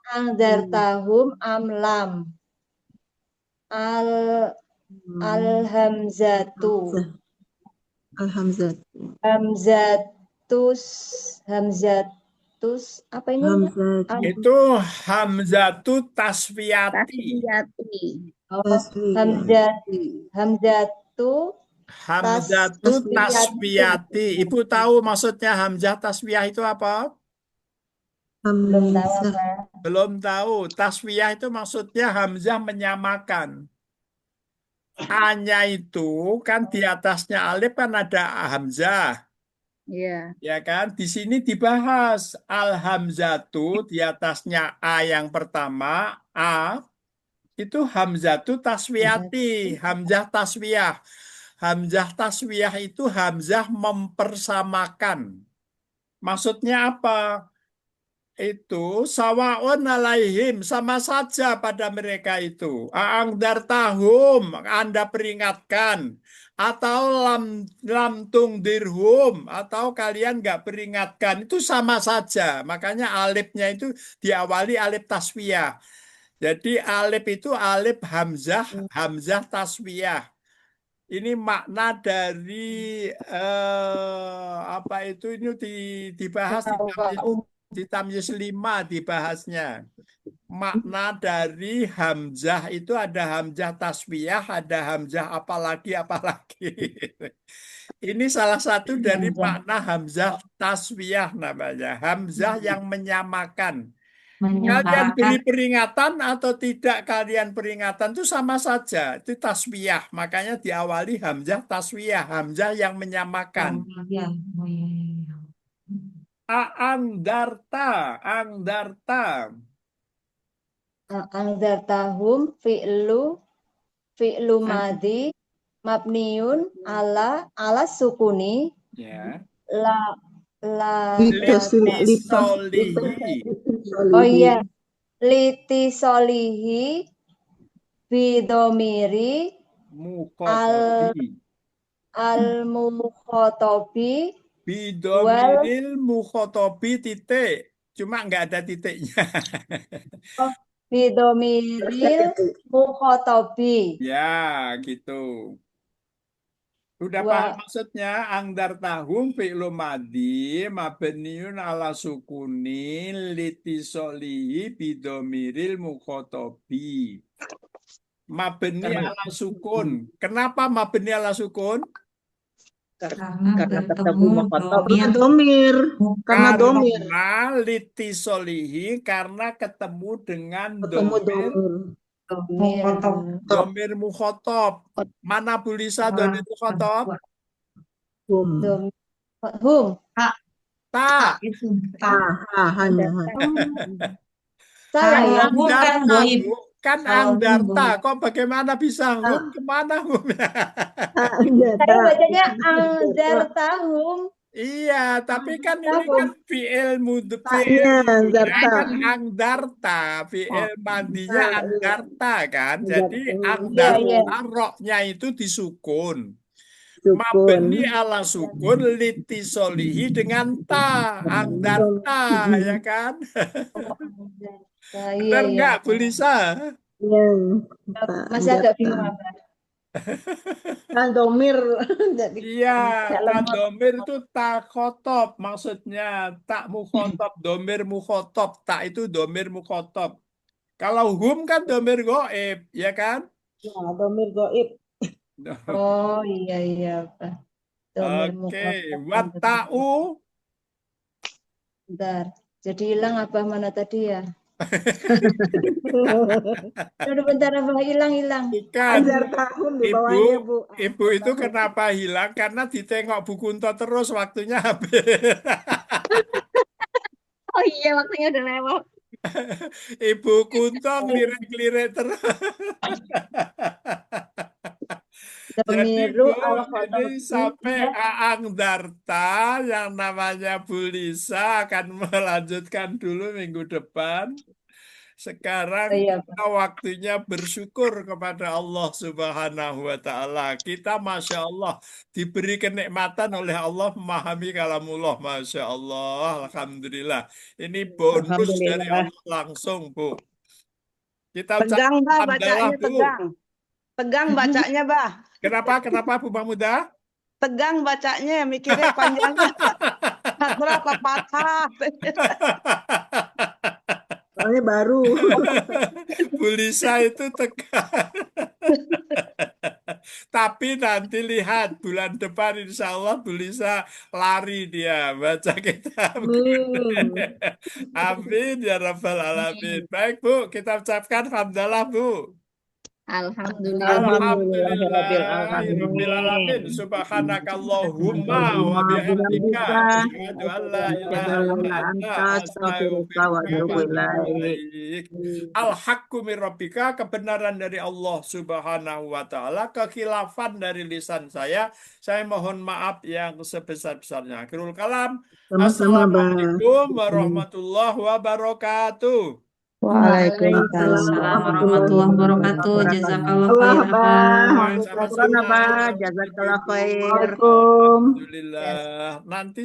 Andartahum amlam al alhamzatu Alhamzat. hamzatus apa ini? Hamzat. Itu hamzatu tasfiyati. Tasbiyati. Oh, Tasfiyah. hamzatu Hamzatu tasfiyati. tasfiyati. Ibu tahu maksudnya hamzah tasfiyah itu apa? Belum tahu Hamzah. apa. Belum tahu. Tasfiyah itu maksudnya hamzah menyamakan. A-nya itu kan di atasnya alif kan ada hamzah. Iya. Ya kan? Di sini dibahas al-hamzatu di atasnya A yang pertama, A itu hamzatu taswiyati, hamzah taswiyah. Hamzah taswiyah itu hamzah mempersamakan. Maksudnya apa? Itu sawaun alaihim, sama saja pada mereka itu. Aangdartahum, Anda peringatkan. Atau lam tungdirhum, atau kalian nggak peringatkan. Itu sama saja. Makanya alifnya itu diawali alif taswiyah. Jadi alif itu alif hamzah, hamzah taswiyah. Ini makna dari apa itu ini dibahas di Tamyiz 5 dibahasnya. Makna dari hamzah itu ada hamzah taswiyah, ada hamzah apalagi. Ini salah satu dari makna hamzah taswiyah namanya. Hamzah yang menyamakan. Kalian beri Menyetarakan. peringatan atau tidak kalian peringatan itu sama saja. Itu taswiyah. Makanya diawali hamzah taswiyah. Hamzah yang menyamakan. Oh, ya. Oh, ya, ya, ya. Angdarta. Anzartahum fi'lu madhi mabniun ala sukuni Ya. la la Litisolihi. oh iya litisolihi bidomiri Mukhotobi. al mukhotobi Bidomiril mukhotobi titik. Cuma nggak ada titiknya. bidomiril mukhotobi Ya, gitu. Udah Dua. paham maksudnya? Angdar tahum fi'lu madi mabniun ala sukuni litisolihi bidomiril mukhotobi. Mabni Karena ala sukun. Kenapa mabni ala sukun? karena ketemu ketemu mukhotob. domir Karena domir. Karena domir. Karena litisolihi karena ketemu dengan Ketemu domir domir. mukhotob. domir mukhotob. Mana Bulisa domir mukhotob? Hum. Hum. Ta. Itu tak. Hanya. Salah ya. Hum kan Angdarta, goib. Bu. Kan Kalau hum angdarta. goib. Kok bagaimana bisa hum? Kemana hum? Saya bacanya angdar tahum. Iya, tapi kan ini Tahum. kan fi'il mudhari Taknya Zarta. kan angdarta, fi'il mandinya angdarta kan. Jadi Iya, angdarta iya. roknya itu disukun. Sukun. Mabni ala sukun litisolihi dengan ta, angdarta ya kan. Iya, Benar iya. nggak Bu Lisa? Yang Masih agak bingung apa. kan domir. Jadi Iya, Agak ta lemot. domir itu ta khotob maksudnya, tak mukhotob, domir mukhotob, tak itu domir mukhotob. Kalau hum kan domir goib, ya kan? ya, domir goib. Oh iya iya. Domir Oke, mukhotob. watta'u Bentar. Jadi hilang apa mana tadi ya? Aduh, bentar apa hilang. bukan. Anjar tahun di bawahnya, Bu. Ibu itu kenapa hilang? Karena ditengok Bu Kunto terus waktunya habis. Oh iya, waktunya udah lewat. Ibu Kunto ngelirik-ngelirik terus. Jadi Domiru Bu, al ini sampai Aang Darta yang namanya Bu Lisa akan melanjutkan dulu minggu depan. Sekarang iya, kita waktunya bersyukur kepada Allah Subhanahu wa Ta'ala. Kita Masya Allah diberi kenikmatan oleh Allah memahami kalamullah. Masya Allah, Alhamdulillah. Ini bonus dari Alhamdulillah. Allah langsung, Bu. Kita Tegang, Bah, alhamdulillah, bacanya Bu. tegang. Tegang bacanya, Bah. Kenapa Bu Mahmuda? Tegang bacanya, mikirnya panjangnya. Berapa patah. Soalnya baru. Bu Lisa itu tegang. Tapi nanti lihat bulan depan insya Allah Bu Lisa lari dia baca kitab. Amin ya Rabbal Alamin. Baik Bu, kita ucapkan hamdalah Bu. Alhamdulillahirabbil alamin. Subhanakallahumma wa bihamdika asyhadu an la ilaha illa anta astaghfiruka wa atubu ilaik. Al-haqqu min rabbika, kebenaran dari Allah Subhanahu wa taala, kekhilafan dari lisan saya mohon maaf yang sebesar-besarnya. Akhirul kalam. Assalamualaikum warahmatullahi wabarakatuh. Waalaikumsalam warahmatullahi wabarakatuh. Jazakallah khair, Abah. Sama-sama. Jazakallah khair. Alhamdulillah. Nanti